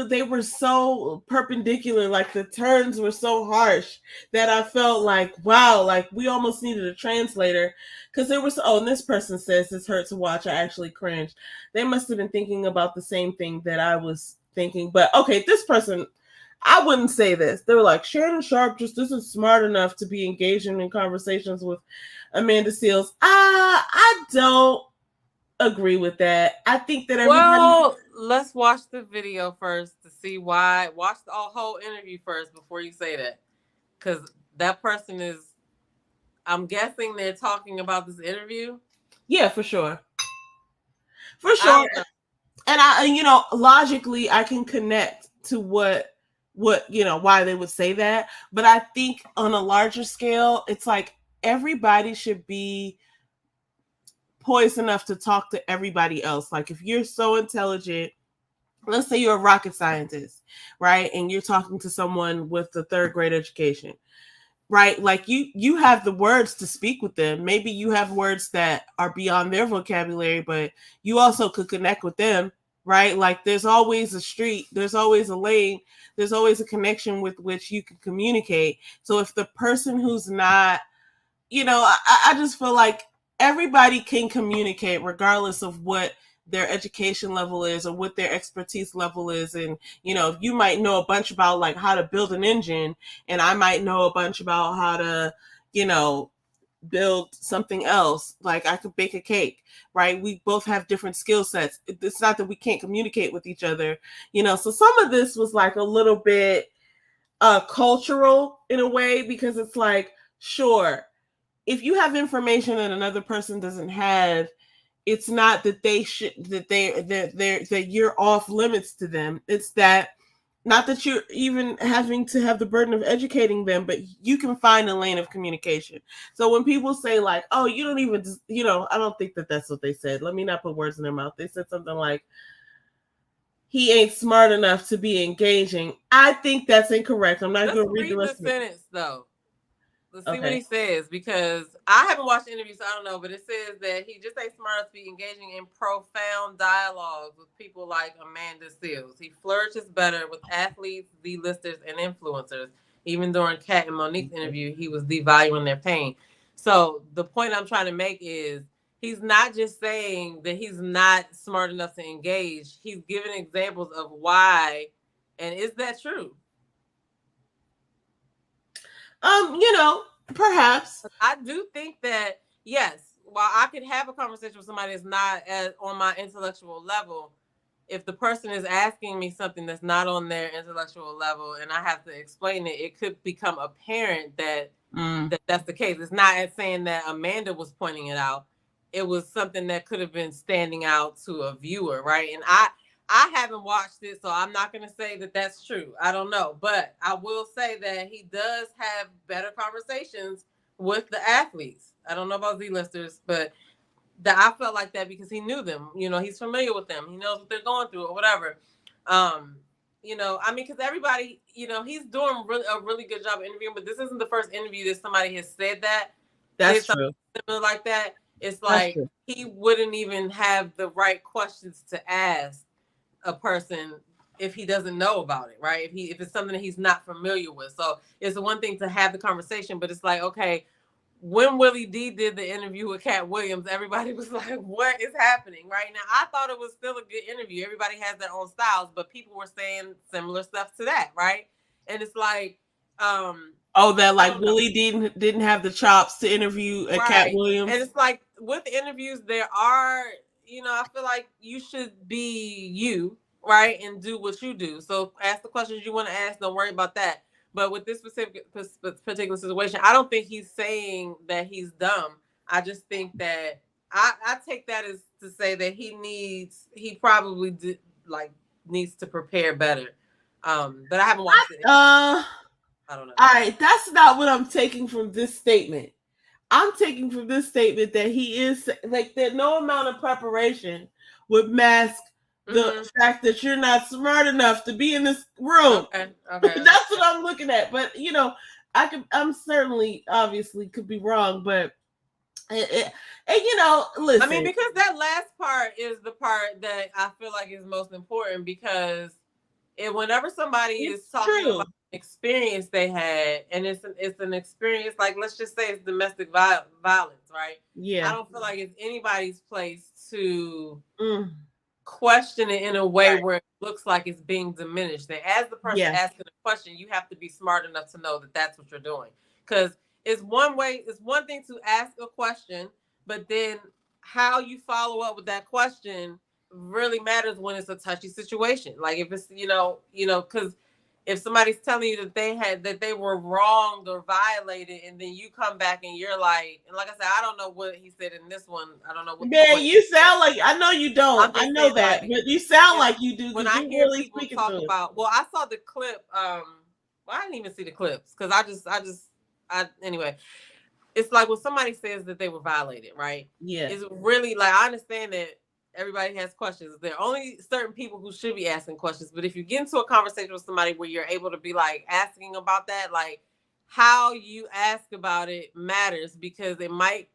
Speaker 1: they were so perpendicular, like the turns were so harsh that I felt like, wow, like we almost needed a translator, because there was, and this person says this hurt to watch. I actually cringed. They must have been thinking about the same thing that I was thinking. But okay, this person, I wouldn't say this. They were like, Shannon Sharp just isn't smart enough to be engaging in conversations with Amanda Seales. I don't agree with that. I think that
Speaker 2: let's watch the video first to see why. Watch the whole interview first before you say that, because that person is, I'm guessing they're talking about this interview.
Speaker 1: Yeah, for sure. And logically I can connect to what why they would say that, but I think on a larger scale, it's like everybody should be poised enough to talk to everybody else. Like if you're so intelligent, let's say you're a rocket scientist, right? And you're talking to someone with a 3rd grade education, right? Like you have the words to speak with them. Maybe you have words that are beyond their vocabulary, but you also could connect with them, right? Like there's always a street, there's always a lane, there's always a connection with which you can communicate. So if the person who's not, I just feel like everybody can communicate regardless of what their education level is or what their expertise level is. And, you might know a bunch about like how to build an engine, and I might know a bunch about how to, build something else. Like I could bake a cake, right? We both have different skill sets. It's not that we can't communicate with each other, so some of this was like a little bit cultural in a way, because it's like, sure, if you have information that another person doesn't have, it's not that that you're off limits to them. It's that, not that you're even having to have the burden of educating them, but you can find a lane of communication. So when people say like, oh, you don't even, I don't think that that's what they said. Let me not put words in their mouth. They said something like, he ain't smart enough to be engaging. I think that's incorrect. I'm not going to read the rest of the
Speaker 2: sentence though. Let's see what he says, because I haven't watched the interview, so I don't know, but it says that he just ain't smart enough to be engaging in profound dialogues with people like Amanda Seales. He flourishes better with athletes, D-listers, and influencers. Even during Kat and Monique's interview, he was devaluing their pain. So the point I'm trying to make is, he's not just saying that he's not smart enough to engage. He's giving examples of why. And is that true?
Speaker 1: Perhaps.
Speaker 2: I do think that, yes, while I could have a conversation with somebody that's not on my intellectual level, if the person is asking me something that's not on their intellectual level and I have to explain it, it could become apparent that that's the case. It's not saying that Amanda was pointing it out. It was something that could have been standing out to a viewer, right? And I haven't watched it, so I'm not going to say that that's true. I don't know. But I will say that he does have better conversations with the athletes. I don't know about Z-listers, but I felt like that because he knew them. He's familiar with them. He knows what they're going through or whatever. Because everybody, he's doing a really good job of interviewing, but this isn't the first interview that somebody has said that.
Speaker 1: That's true.
Speaker 2: Similar like that. It's like he wouldn't even have the right questions to ask a person if he doesn't know about it, right? If it's something that he's not familiar with. So it's the one thing to have the conversation, but it's like, okay, when Willie D did the interview with Cat Williams, everybody was like, what is happening right now? I thought it was still a good interview. Everybody has their own styles, but people were saying similar stuff to that, right? And it's like,
Speaker 1: that like Willie didn't have the chops to interview a Cat Williams.
Speaker 2: And it's like with interviews, there are, I feel like you should be you, right? And do what you do. So ask the questions you want to ask. Don't worry about that. But with this particular situation, I don't think he's saying that he's dumb. I just think that I take that as to say that he probably needs to prepare better. But I haven't watched it. I don't know.
Speaker 1: All right, that's not what I'm taking from this statement. I'm taking from this statement that he is like that no amount of preparation would mask the fact that you're not smart enough to be in this room.
Speaker 2: Okay.
Speaker 1: That's what I'm looking at. But I'm certainly obviously could be wrong, but listen.
Speaker 2: I mean, because that last part is the part that I feel like is most important, because whenever somebody is talking about an experience they had, and it's an experience, like let's just say it's domestic violence, right?
Speaker 1: Yeah.
Speaker 2: I don't feel like it's anybody's place to question it in a way where it looks like it's being diminished. That as the person asking the question, you have to be smart enough to know that that's what you're doing. Because it's one thing to ask a question, but then how you follow up with that question really matters when it's a touchy situation. Like if it's, because if somebody's telling you that they were wronged or violated, and then you come back and you're like, and like I said, I don't know what he said in this one. I don't know what.
Speaker 1: Man, you sound like, I know you don't. I know that, but you sound like you do.
Speaker 2: When I hear people talk about, I saw the clip. Well, I didn't even see the clips because anyway. It's like when somebody says that they were violated, right?
Speaker 1: Yeah.
Speaker 2: It's really like, I understand that everybody has questions. There are only certain people who should be asking questions. But if you get into a conversation with somebody where you're able to be like asking about that, like how you ask about it matters, because it might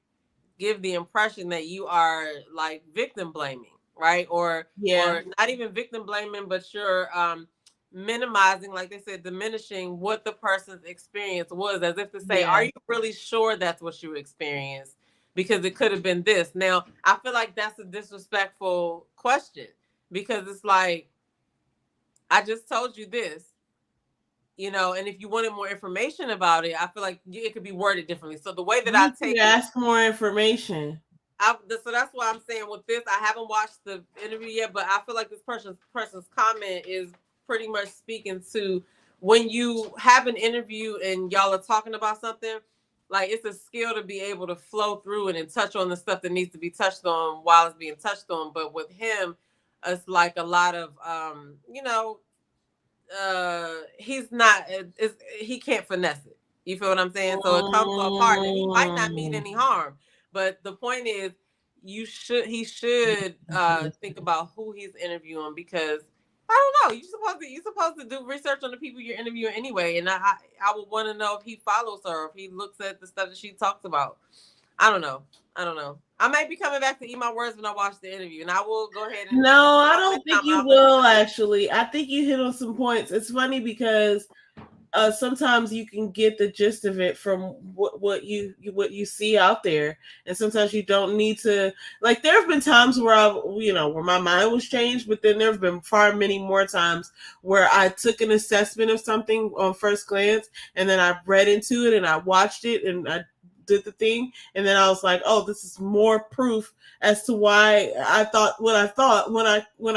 Speaker 2: give the impression that you are like victim blaming, right? Or not even victim blaming, but you're minimizing, like they said, diminishing what the person's experience was, as if to say, are you really sure that's what you experienced? Because it could have been this. Now, I feel like that's a disrespectful question, because it's like, I just told you this, and if you wanted more information about it, I feel like it could be worded differently. So the way that I take
Speaker 1: ask more information.
Speaker 2: So that's why I'm saying with this, I haven't watched the interview yet, but I feel like this person's comment is pretty much speaking to when you have an interview and y'all are talking about something, like it's a skill to be able to flow through it and touch on the stuff that needs to be touched on while it's being touched on. But with him, it's like a lot of, he's not, he can't finesse it. You feel what I'm saying? So it comes apart, and he might not mean any harm. But the point is, he should think about who he's interviewing, because I don't know. You're supposed to do research on the people you're interviewing anyway. And I would want to know if he follows her, if he looks at the stuff that she talks about. I don't know. I might be coming back to eat my words when I watch the interview, and I will go ahead and.
Speaker 1: No, I don't think you will. Actually, I think you hit on some points. It's funny because sometimes you can get the gist of it from what you see out there, and sometimes you don't need to. Like, there have been times where where my mind was changed, but then there have been far many more times where I took an assessment of something on first glance, and then I read into it and I watched it and I did the thing, and then I was like, oh, this is more proof as to why I thought what I thought when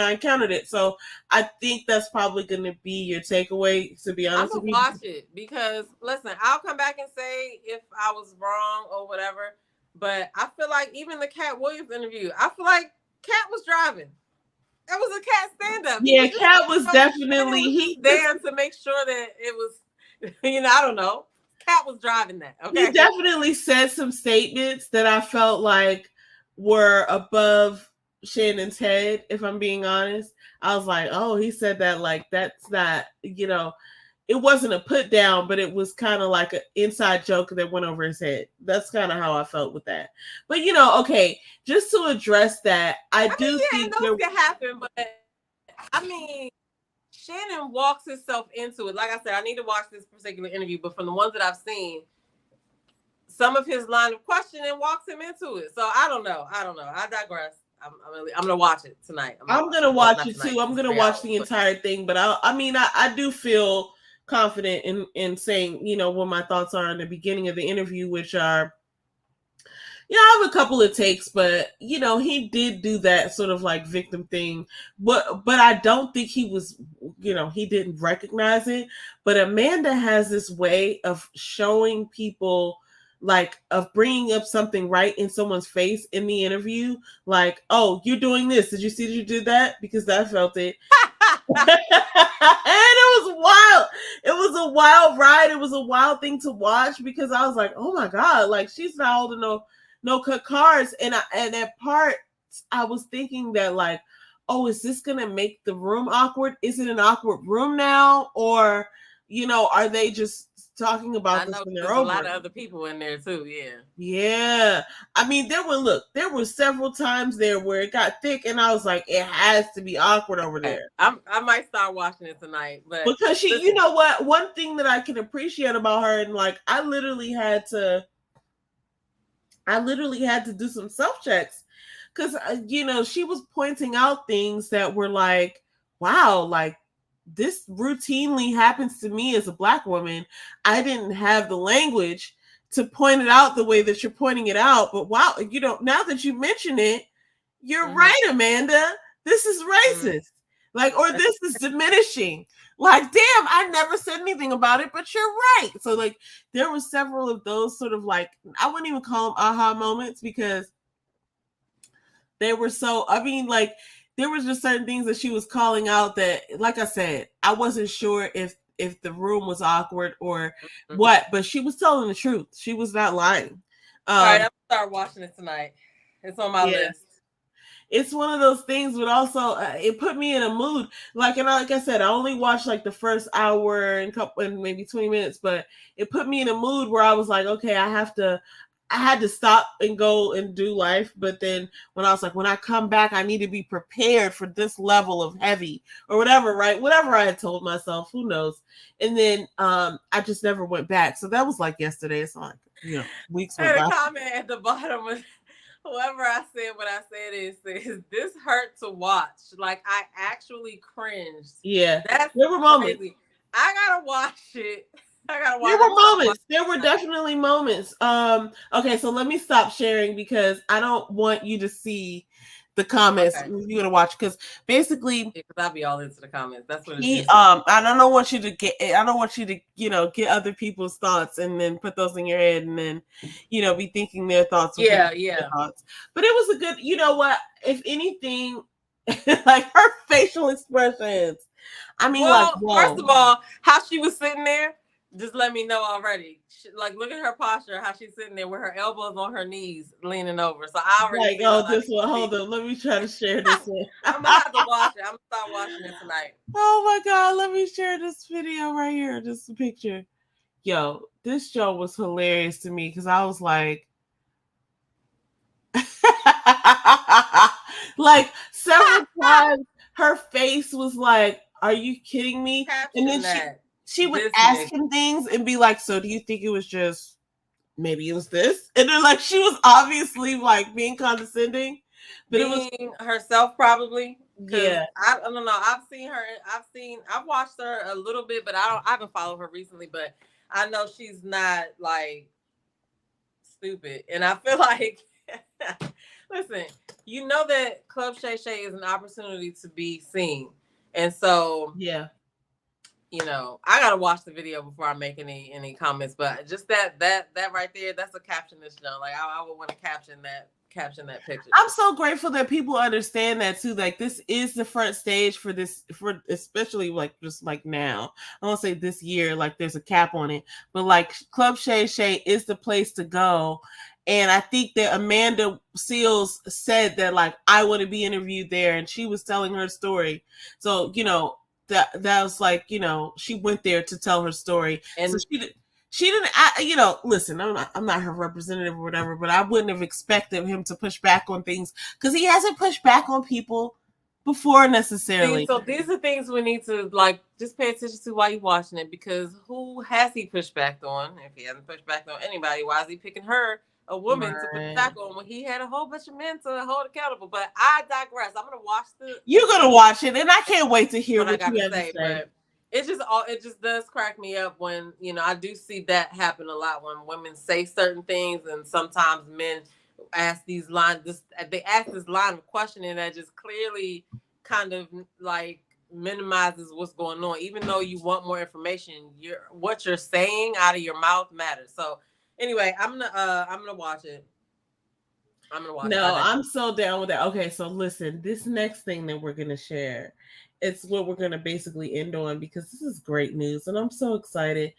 Speaker 1: I encountered it. So I think that's probably going to be your takeaway, to be honest with you.
Speaker 2: I'm gonna watch it, because listen, I'll come back and say if I was wrong or whatever, but I feel like even the Cat Williams interview, I feel like Cat was driving. That was a Cat stand-up.
Speaker 1: Yeah, Cat was definitely
Speaker 2: there to make sure that it was, I don't know. Cat was driving that. Okay.
Speaker 1: He definitely said some statements that I felt like were above Shannon's head, if I'm being honest. I was like, oh, he said that, like, that's not, it wasn't a put down, but it was kind of like an inside joke that went over his head. That's kind of how I felt with that. But, okay, just to address that, I do think
Speaker 2: those can happen, but I mean, Shannon walks herself into it. Like I said, I need to watch this particular interview, but from the ones that I've seen, some of his line of questioning walks him into it. So I don't know. I digress. I'm gonna watch it tonight.
Speaker 1: I'm gonna watch it too. I'm gonna watch the entire thing. But I do feel confident in saying, what my thoughts are in the beginning of the interview, which are, I have a couple of takes, but he did do that sort of like victim thing. But I don't think he was, he didn't recognize it. But Amanda has this way of showing people, like, of bringing up something right in someone's face in the interview, like, oh, you're doing this. Did you see that you did that? Because I felt it. And it was wild. It was a wild ride. It was a wild thing to watch because I was like, oh my God, like she's not holding no cut cards. And at part I was thinking that like, oh, is this gonna make the room awkward? Is it an awkward room now? Or, are they just talking about this when they're over?
Speaker 2: A lot of other people in there too,
Speaker 1: yeah. I mean, there were several times there where it got thick, and I was like, it has to be awkward over there.
Speaker 2: I might start watching it tonight, but
Speaker 1: because she, you know what? One thing that I can appreciate about her, and like, I literally had to do some self checks because she was pointing out things that were like, wow, like, this routinely happens to me as a Black woman. I didn't have the language to point it out the way that you're pointing it out. But wow, now that you mention it, you're right, Amanda. This is racist. Like, or this is diminishing. Like, damn, I never said anything about it, but you're right. So like, there were several of those sort of like, I wouldn't even call them aha moments because they were so, I mean, like, there was just certain things that she was calling out that, like I said, I wasn't sure if the room was awkward or what, but she was telling the truth. She was not lying.
Speaker 2: All right, I'm gonna start watching it tonight. It's on my list.
Speaker 1: It's one of those things, but also it put me in a mood. Like, and like I said, I only watched like the first hour and maybe 20 minutes, but it put me in a mood where I was like, okay, I had to stop and go and do life. But then when I was like, when I come back, I need to be prepared for this level of heavy or whatever, right? Whatever I had told myself, who knows? And then I just never went back. So that was like yesterday. It's like, weeks went by.
Speaker 2: The comment at the bottom was, whoever I said what I said says, this hurt to watch. Like, I actually cringed.
Speaker 1: Yeah.
Speaker 2: That's
Speaker 1: there were moments.
Speaker 2: Crazy. I gotta watch it.
Speaker 1: There were moments. There were definitely moments. Okay, so let me stop sharing because I don't want you to see the comments. Okay. You're gonna watch because basically,
Speaker 2: because I'll be all into the comments. That's what it is.
Speaker 1: I don't want you to get other people's thoughts and then put those in your head and then be thinking their thoughts.
Speaker 2: Yeah.
Speaker 1: Thoughts. But it was a good. You know what? If anything, like her facial expressions. I mean,
Speaker 2: first of all, how she was sitting there. Just let me know already. Like, look at her posture, how she's sitting there with her elbows on her knees, leaning over. So I already
Speaker 1: this one. Hold on, let me try to share this one.
Speaker 2: I'm gonna have to watch it. I'm gonna start watching it tonight.
Speaker 1: Oh my God, let me share this video right here. Just a picture. Yo, this show was hilarious to me because I was like, like several times her face was like, "Are you kidding me?"
Speaker 2: Caption
Speaker 1: and then
Speaker 2: that.
Speaker 1: She would ask him things and be like, so do you think it was just, maybe it was this? And then like, she was obviously like being condescending. But
Speaker 2: being it was herself probably.
Speaker 1: Yeah.
Speaker 2: I don't know. I've watched her a little bit, but I haven't followed her recently, but I know she's not like stupid. And I feel like, listen, that Club Shay Shay is an opportunity to be seen. And so,
Speaker 1: yeah.
Speaker 2: I gotta watch the video before I make any comments, but just that right there, that's a captionless show. Like I would want to caption that picture.
Speaker 1: I'm so grateful that people understand that too. Like this is the front stage for especially like just like now. I won't say this year, like there's a cap on it, but like Club Shay Shay is the place to go. And I think that Amanda Seals said that like I want to be interviewed there, and she was telling her story. So that was like, she went there to tell her story. And so she didn't, listen, I'm not her representative or whatever, but I wouldn't have expected him to push back on things because he hasn't pushed back on people before necessarily.
Speaker 2: So these are things we need to like just pay attention to while you're watching it, because who has he pushed back on? If he hasn't pushed back on anybody, why is he picking her, a woman, to put back on when he had a whole bunch of men to hold accountable? But I digress. I'm gonna watch
Speaker 1: You're gonna watch it, and I can't wait to hear what you have to say.
Speaker 2: But it just does crack me up when, you know, I do see that happen a lot when women say certain things, and sometimes men ask these lines. They ask this line of questioning that just clearly kind of like minimizes what's going on, even though you want more information. What you're saying out of your mouth matters. So anyway, I'm gonna watch it.
Speaker 1: I'm so down with that. Okay, so listen, this next thing that we're gonna share, it's what we're gonna basically end on, because this is great news and I'm so excited.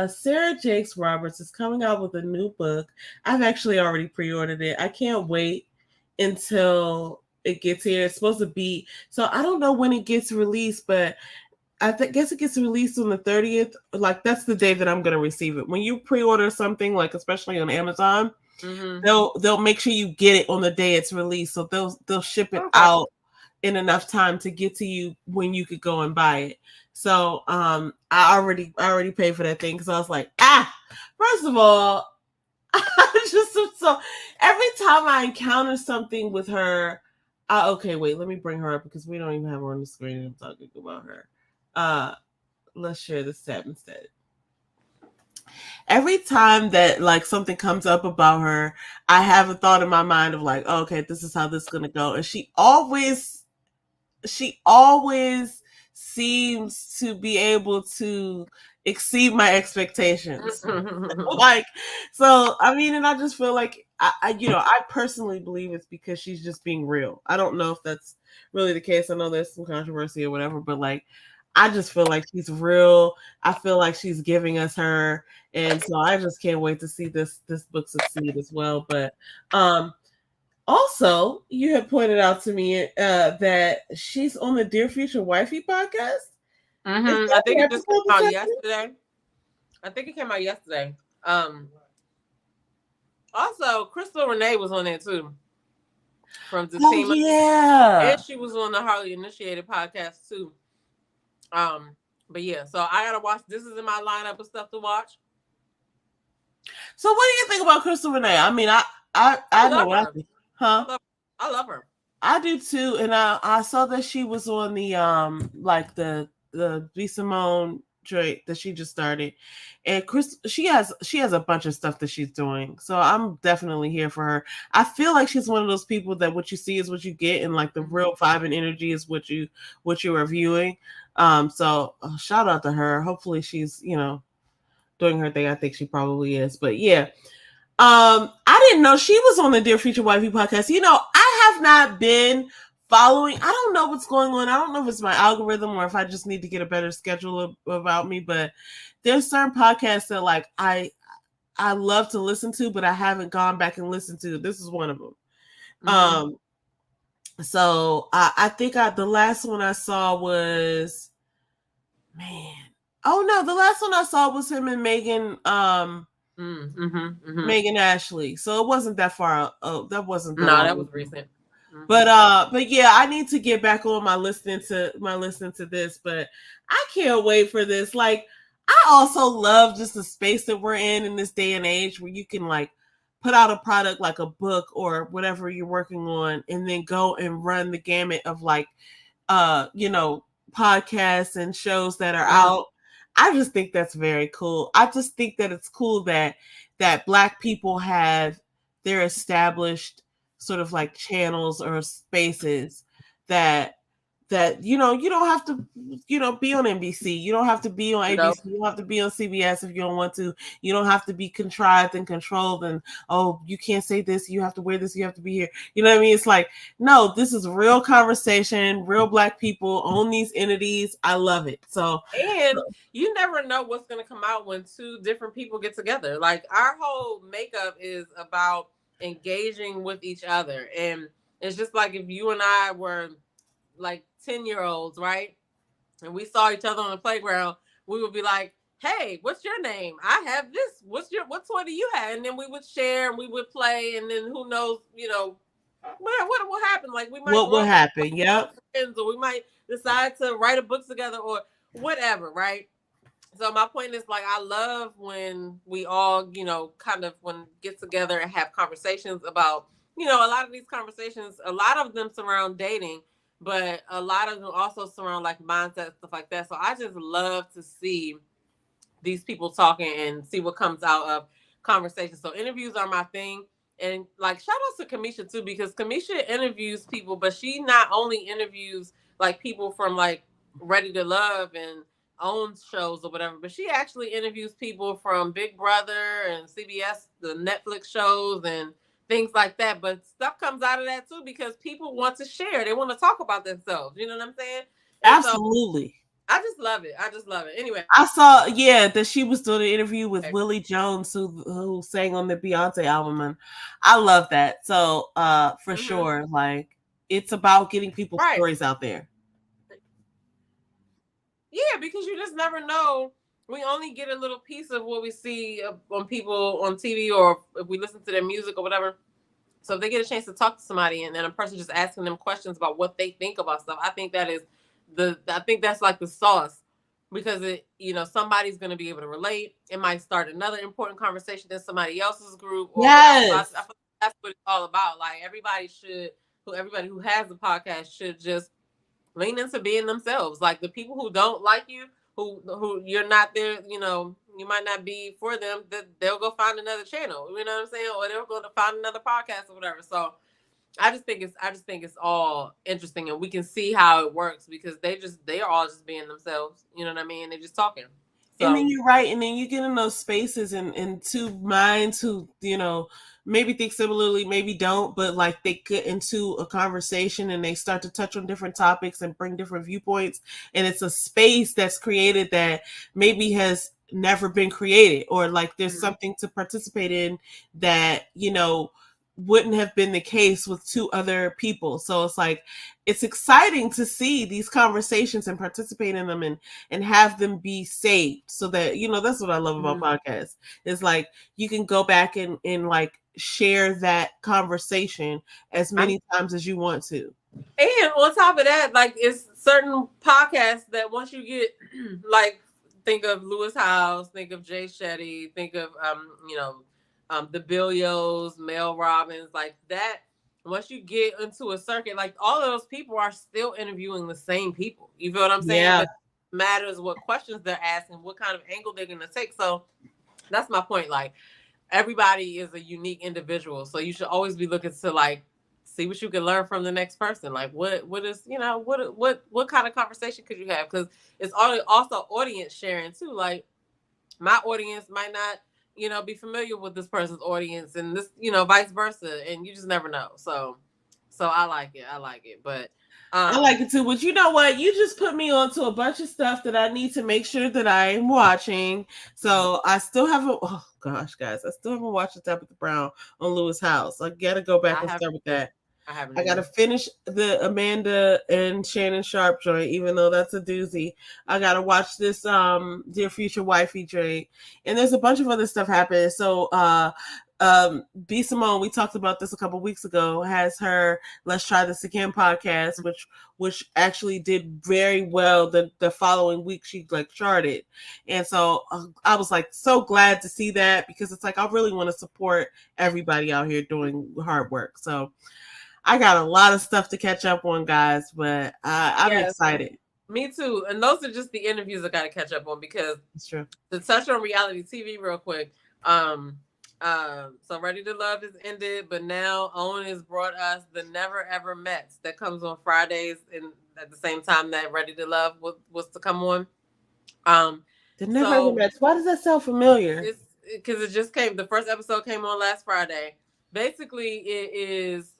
Speaker 1: Sarah Jakes Roberts is coming out with a new book. I've actually already pre-ordered it. I can't wait until it gets here. It's supposed to be, so I don't know when it gets released, but I guess it gets released on the 30th. Like, that's the day that I'm gonna receive it. When you pre-order something, like especially on Amazon, they'll make sure you get it on the day it's released. So they'll ship it out in enough time to get to you when you could go and buy it. So I already paid for that thing, because I was like, first of all, I just so every time I encounter something with her, okay, wait, let me bring her up, because we don't even have her on the screen and I'm talking about her. Let's share this tab instead. Every time that like something comes up about her, I have a thought in my mind of like, oh, okay, this is how this is gonna go. And she always seems to be able to exceed my expectations. Like, so I mean, and I just feel like I personally believe it's because she's just being real. I don't know if that's really the case. I know there's some controversy or whatever, but like, I just feel like she's real. I feel like she's giving us her. And so I just can't wait to see this book succeed as well. But also, you had pointed out to me that she's on the Dear Future Wifey podcast.
Speaker 2: I think it just came out yesterday. Also, Crystal Renee was on there too. From the team.
Speaker 1: Yeah.
Speaker 2: And she was on the Harley Initiated podcast too. But yeah, so I gotta watch. This is in my lineup of stuff to watch.
Speaker 1: So what do you think about Crystal Renee? I mean, I know what I think. Huh?
Speaker 2: I love her.
Speaker 1: I do too. And I saw that she was on the like the B. Simone Drake that she just started. And she has a bunch of stuff that she's doing. So I'm definitely here for her. I feel like she's one of those people that what you see is what you get, and like the real vibe and energy is what you're reviewing. So shout out to her. Hopefully she's, doing her thing. I think she probably is. But yeah. I didn't know she was on the Dear Future Wifey podcast. I have not been following. I don't know what's going on. I don't know if it's my algorithm or if I just need to get a better schedule about me, but there's certain podcasts that like I love to listen to, but I haven't gone back and listened to. This is one of them. So I think the last one I saw was, the last one I saw was him and Megan, Megan Ashley. So it wasn't that far. That wasn't.
Speaker 2: That was recent.
Speaker 1: But yeah, I need to get back on my listening to this. But I can't wait for this. Like, I also love just the space that we're in this day and age where you can like put out a product like a book or whatever you're working on, and then go and run the gamut of like, podcasts and shows that are out. I just think that's very cool. I just think that it's cool that Black people have their established sort of like channels or spaces that you don't have to be on NBC. You don't have to be on ABC. Nope. You don't have to be on CBS if you don't want to. You don't have to be contrived and controlled and you can't say this, you have to wear this, you have to be here. You know what I mean? It's like, no, this is real conversation, real Black people own these entities. I love it.
Speaker 2: And you never know what's going to come out when two different people get together. Like, our whole makeup is about engaging with each other. And it's just like if you and I were like 10-year-olds, right? And we saw each other on the playground, we would be like, hey, what's your name? I have this. What toy do you have? And then we would share and we would play, and then who knows, what will happen? Like we might
Speaker 1: What
Speaker 2: grow
Speaker 1: will
Speaker 2: up
Speaker 1: happen? Yep.
Speaker 2: friends, or we might decide to write a book together, or whatever, right? So my point is, like, I love when we all, kind of when get together and have conversations about, a lot of these conversations, a lot of them surround dating, but a lot of them also surround like mindset, stuff like that. So I just love to see these people talking and see what comes out of conversations. So interviews are my thing. And like shout out to Kamisha too, because Kamisha interviews people, but she not only interviews like people from like Ready to Love and owns shows or whatever, but she actually interviews people from Big Brother and CBS, the Netflix shows and things like that. But stuff comes out of that too because people want to share. They want to talk about themselves. You know what I'm saying? And
Speaker 1: Absolutely.
Speaker 2: I just love it. I just love it. Anyway.
Speaker 1: I saw, that she was doing an interview with Willie Jones, who sang on the Beyonce album, and I love that. So, for sure, like it's about getting people's stories out there.
Speaker 2: Yeah, because you just never know. We only get a little piece of what we see on people on TV, or if we listen to their music or whatever. So if they get a chance to talk to somebody and then a person just asking them questions about what they think about stuff, I think that's like the sauce, because somebody's going to be able to relate. It might start another important conversation in somebody else's group.
Speaker 1: Yes.
Speaker 2: So I feel like that's what it's all about. Like everybody who has a podcast should just lean into being themselves. Like the people who don't like you, who you're not there, you might not be for them, that they'll go find another channel, you know what I'm saying? Or they'll go to find another podcast or whatever. So I just think it's all interesting, and we can see how it works because they are all just being themselves. You know what I mean? They're just talking.
Speaker 1: So. And then you're right, and then you get in those spaces and two minds who, maybe think similarly, maybe don't, but like they get into a conversation and they start to touch on different topics and bring different viewpoints. And it's a space that's created that maybe has never been created, or like there's something to participate in that, wouldn't have been the case with two other people. So it's like, it's exciting to see these conversations and participate in them and have them be saved so that, that's what I love about podcasts. It's like, you can go back and like share that conversation as many times as you want to.
Speaker 2: And on top of that, like it's certain podcasts that once you get like, think of Lewis House, think of Jay Shetty, think of, the Billios, Mel Robbins, like that. Once you get into a circuit, like all of those people are still interviewing the same people. You feel what I'm saying?
Speaker 1: Yeah.
Speaker 2: But it matters what questions they're asking, what kind of angle they're going to take. So that's my point. Like everybody is a unique individual. So you should always be looking to like see what you can learn from the next person. Like what is, what kind of conversation could you have? Because it's also audience sharing too. Like my audience might not, be familiar with this person's audience, and this, vice versa, and you just never know. So I like it, but
Speaker 1: I like it too. But you know what? You just put me onto a bunch of stuff that I need to make sure that I am watching. So I still haven't. Oh gosh, guys, I still haven't watched the Tabitha Brown on Lewis House. I gotta go back and start with that. I gotta finish the Amanda and Shannon Sharp joint, even though that's a doozy. I gotta watch this Dear Future Wifey joint, and there's a bunch of other stuff happening. So B Simone, we talked about this a couple weeks ago, has her Let's Try This Again podcast, which actually did very well. The following week she like charted, and so I was like so glad to see that, because it's like I really want to support everybody out here doing hard work. So I got a lot of stuff to catch up on, guys, but I'm excited.
Speaker 2: Me too. And those are just the interviews I got to catch up on, because
Speaker 1: it's true.
Speaker 2: To touch on reality TV real quick. So Ready to Love is ended, but now OWN has brought us the Never Ever Mets that comes on Fridays, and at the same time that Ready to Love was to come on.
Speaker 1: The Never Ever Mets. Why does that sound familiar?
Speaker 2: It's because it just came. The first episode came on last Friday. Basically, it is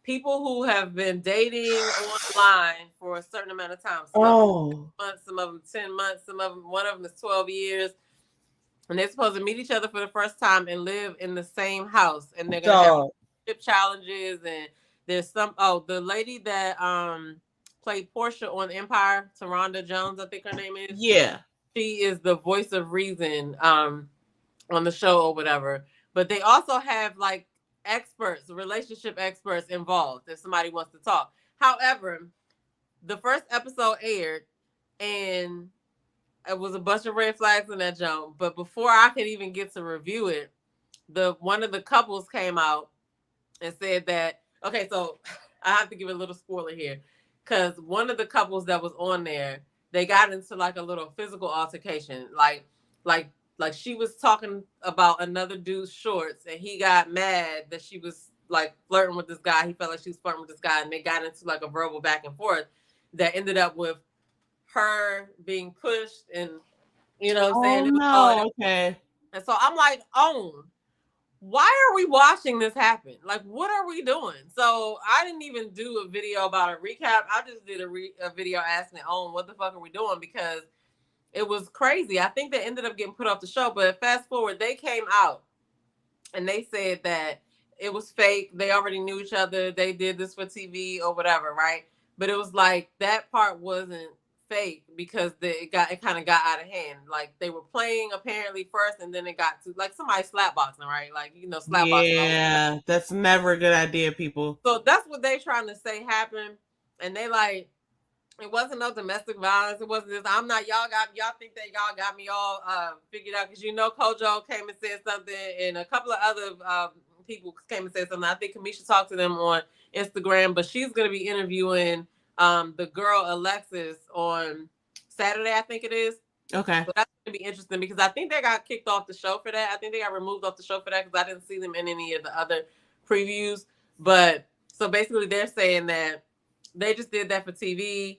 Speaker 2: people who have been dating online for a certain amount of time. Some of them 6 months, some of them 10 months, one of them is 12 years. And they're supposed to meet each other for the first time and live in the same house. And they're going to have relationship challenges. And there's the lady that played Portia on Empire, Taronda Jones, I think her name is.
Speaker 1: Yeah.
Speaker 2: She is the voice of reason on the show or whatever. But they also have like experts, relationship experts involved if somebody wants to talk. However, the first episode aired and it was a bunch of red flags in that jump. But before I could even get to review it, one of the couples came out and said that, okay, so I have to give a little spoiler here, because one of the couples that was on there, they got into like a little physical altercation, like she was talking about another dude's shorts, and he got mad that she was like flirting with this guy. He felt like she was flirting with this guy, and they got into like a verbal back and forth that ended up with her being pushed, and you know what I'm saying?
Speaker 1: No, okay.
Speaker 2: And so I'm like, why are we watching this happen? Like, what are we doing? So I didn't even do a video about a recap. I just did a video asking what the fuck are we doing? Because it was crazy. I think they ended up getting put off the show, but fast forward, they came out and they said that it was fake. They already knew each other. They did this for TV or whatever, right? But it was like that part wasn't fake because it kind of got out of hand. Like they were playing apparently first, and then it got to like somebody slapboxing, right? Like slapboxing.
Speaker 1: Yeah, that's never a good idea, people.
Speaker 2: So that's what they trying to say happened, and they like it wasn't no domestic violence. It wasn't this. Y'all think that y'all got me all figured out because Kojo came and said something, and a couple of other people came and said something. I think Kamisha talked to them on Instagram, but she's gonna be interviewing the girl Alexis on Saturday, I think it is.
Speaker 1: Okay.
Speaker 2: So that's going to be interesting because I think they got kicked off the show for that. I think they got removed off the show for that because I didn't see them in any of the other previews. But so basically they're saying that they just did that for TV.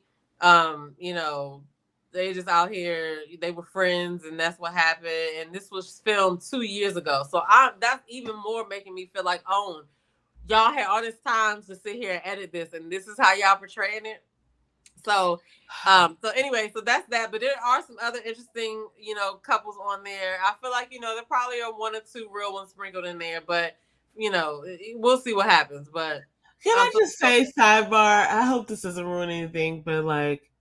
Speaker 2: They just out here, they were friends and that's what happened. And this was filmed 2 years ago. So that's even more making me feel like, y'all had all this time to sit here and edit this, and this is how y'all portraying it. So anyway, so that's that. But there are some other interesting, couples on there. I feel like, there probably are one or two real ones sprinkled in there, but we'll see what happens. But
Speaker 1: can I just say, sidebar? I hope this doesn't ruin anything, but like,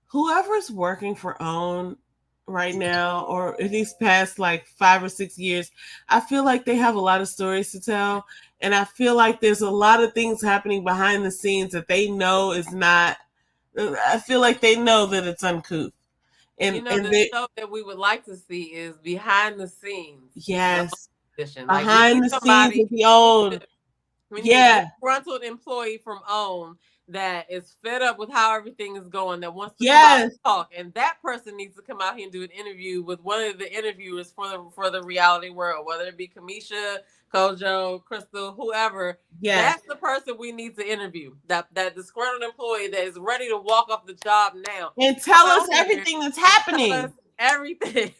Speaker 1: whoever's working for OWN right now, or in these past like 5 or 6 years, I feel like they have a lot of stories to tell, and I feel like there's a lot of things happening behind the scenes that they know is not. I feel like they know that it's uncouth. And
Speaker 2: the show that we would like to see is behind the scenes.
Speaker 1: Yes,
Speaker 2: behind
Speaker 1: the scenes of the OWN.
Speaker 2: Yeah, a disgruntled employee from OWN that is fed up with how everything is going, that wants to come out and talk, and that person needs to come out here and do an interview with one of the interviewers for the reality world, whether it be Kamisha, Kojo, Crystal, whoever. That's the person we need to interview. That disgruntled employee that is ready to walk off the job now
Speaker 1: and tell us everything that's happening.
Speaker 2: Tell us everything.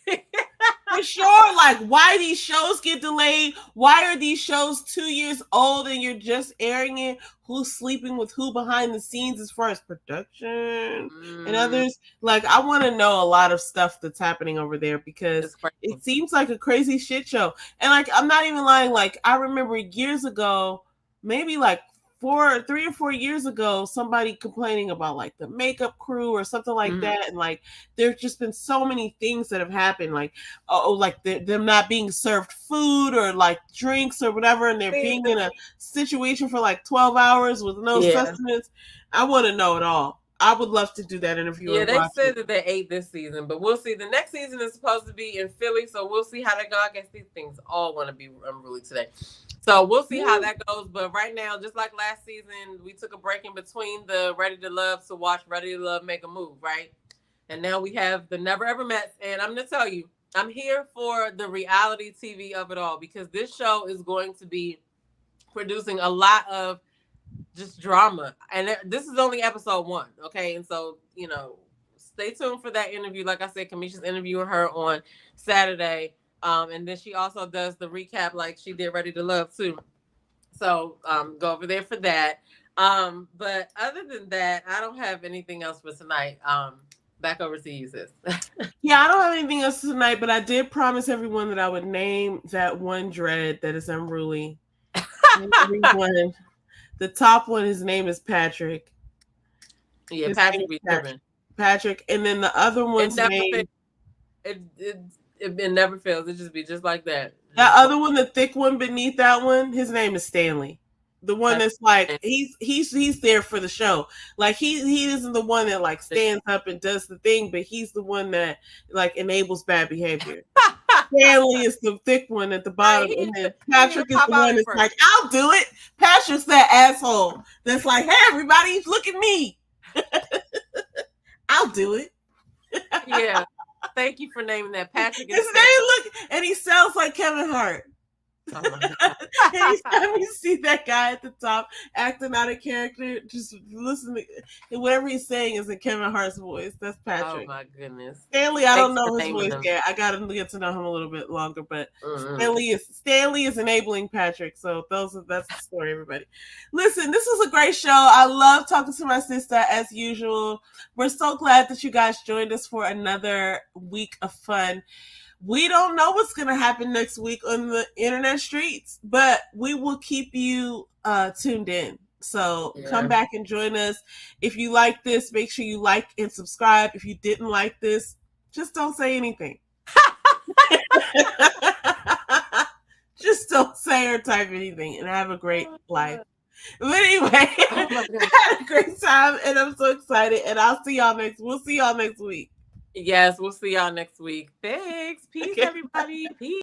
Speaker 1: For sure, like why these shows get delayed, why are these shows 2 years old and you're just airing it, who's sleeping with who behind the scenes as far as production and others. Like I want to know a lot of stuff that's happening over there because it seems like a crazy shit show. And like I'm not even lying, like I remember years ago, maybe like 3 or 4 years ago, somebody complaining about like the makeup crew or something like that, and like there's just been so many things that have happened, like like them not being served food or like drinks or whatever, and they're being in a situation for like 12 hours with no sustenance. I want to know it all. I would love to do that interview.
Speaker 2: Yeah, they said that they ate this season, but we'll see. The next season is supposed to be in Philly, so we'll see how that goes. I guess these things all want to be unruly today. So we'll see how that goes. But right now, just like last season, we took a break in between the Ready to Love to watch Ready to Love Make a Move, right? And now we have the Never Ever Met. And I'm going to tell you, I'm here for the reality TV of it all because this show is going to be producing a lot of just drama. And this is only episode 1, okay? And so, stay tuned for that interview. Like I said, Kamisha's interviewing her on Saturday. And then she also does the recap like she did Ready to Love too. So go over there for that. But other than that, I don't have anything else for tonight. Back over to you, sis.
Speaker 1: Yeah, I don't have anything else tonight, but I did promise everyone that I would name that one dread that is unruly. The top one, his name is Patrick.
Speaker 2: Yeah, Patrick be driven.
Speaker 1: Patrick. And then the other one's name...
Speaker 2: It never fails. It just be just like that.
Speaker 1: That other one, the thick one beneath that one, his name is Stanley. The one that's like he's there for the show. Like he isn't the one that like stands up and does the thing, but he's the one that like enables bad behavior. Stanley is the thick one at the bottom, and then Patrick is the one that's like, I'll do it. Patrick's that asshole that's like, hey everybody, look at me. I'll do it.
Speaker 2: Yeah. Thank you for naming that. Patrick is
Speaker 1: his name and he sounds like Kevin Hart. Oh anytime you see that guy at the top acting out of character, just listen to whatever he's saying is in Kevin Hart's voice. That's Patrick.
Speaker 2: Oh my goodness.
Speaker 1: Stanley, I don't know his voice yet. I gotta get to know him a little bit longer, but Stanley is enabling Patrick. So that's the story, everybody. Listen, this was a great show. I love talking to my sister as usual. We're so glad that you guys joined us for another week of fun. We don't know what's going to happen next week on the internet streets, but we will keep you tuned in. So come back and join us. If you like this, make sure you like and subscribe. If you didn't like this, just don't say anything. Just don't say or type anything and have a great life. But anyway, I had a great time and I'm so excited. And we'll see y'all next week.
Speaker 2: Yes, we'll see y'all next week. Thanks. Peace, everybody. Peace.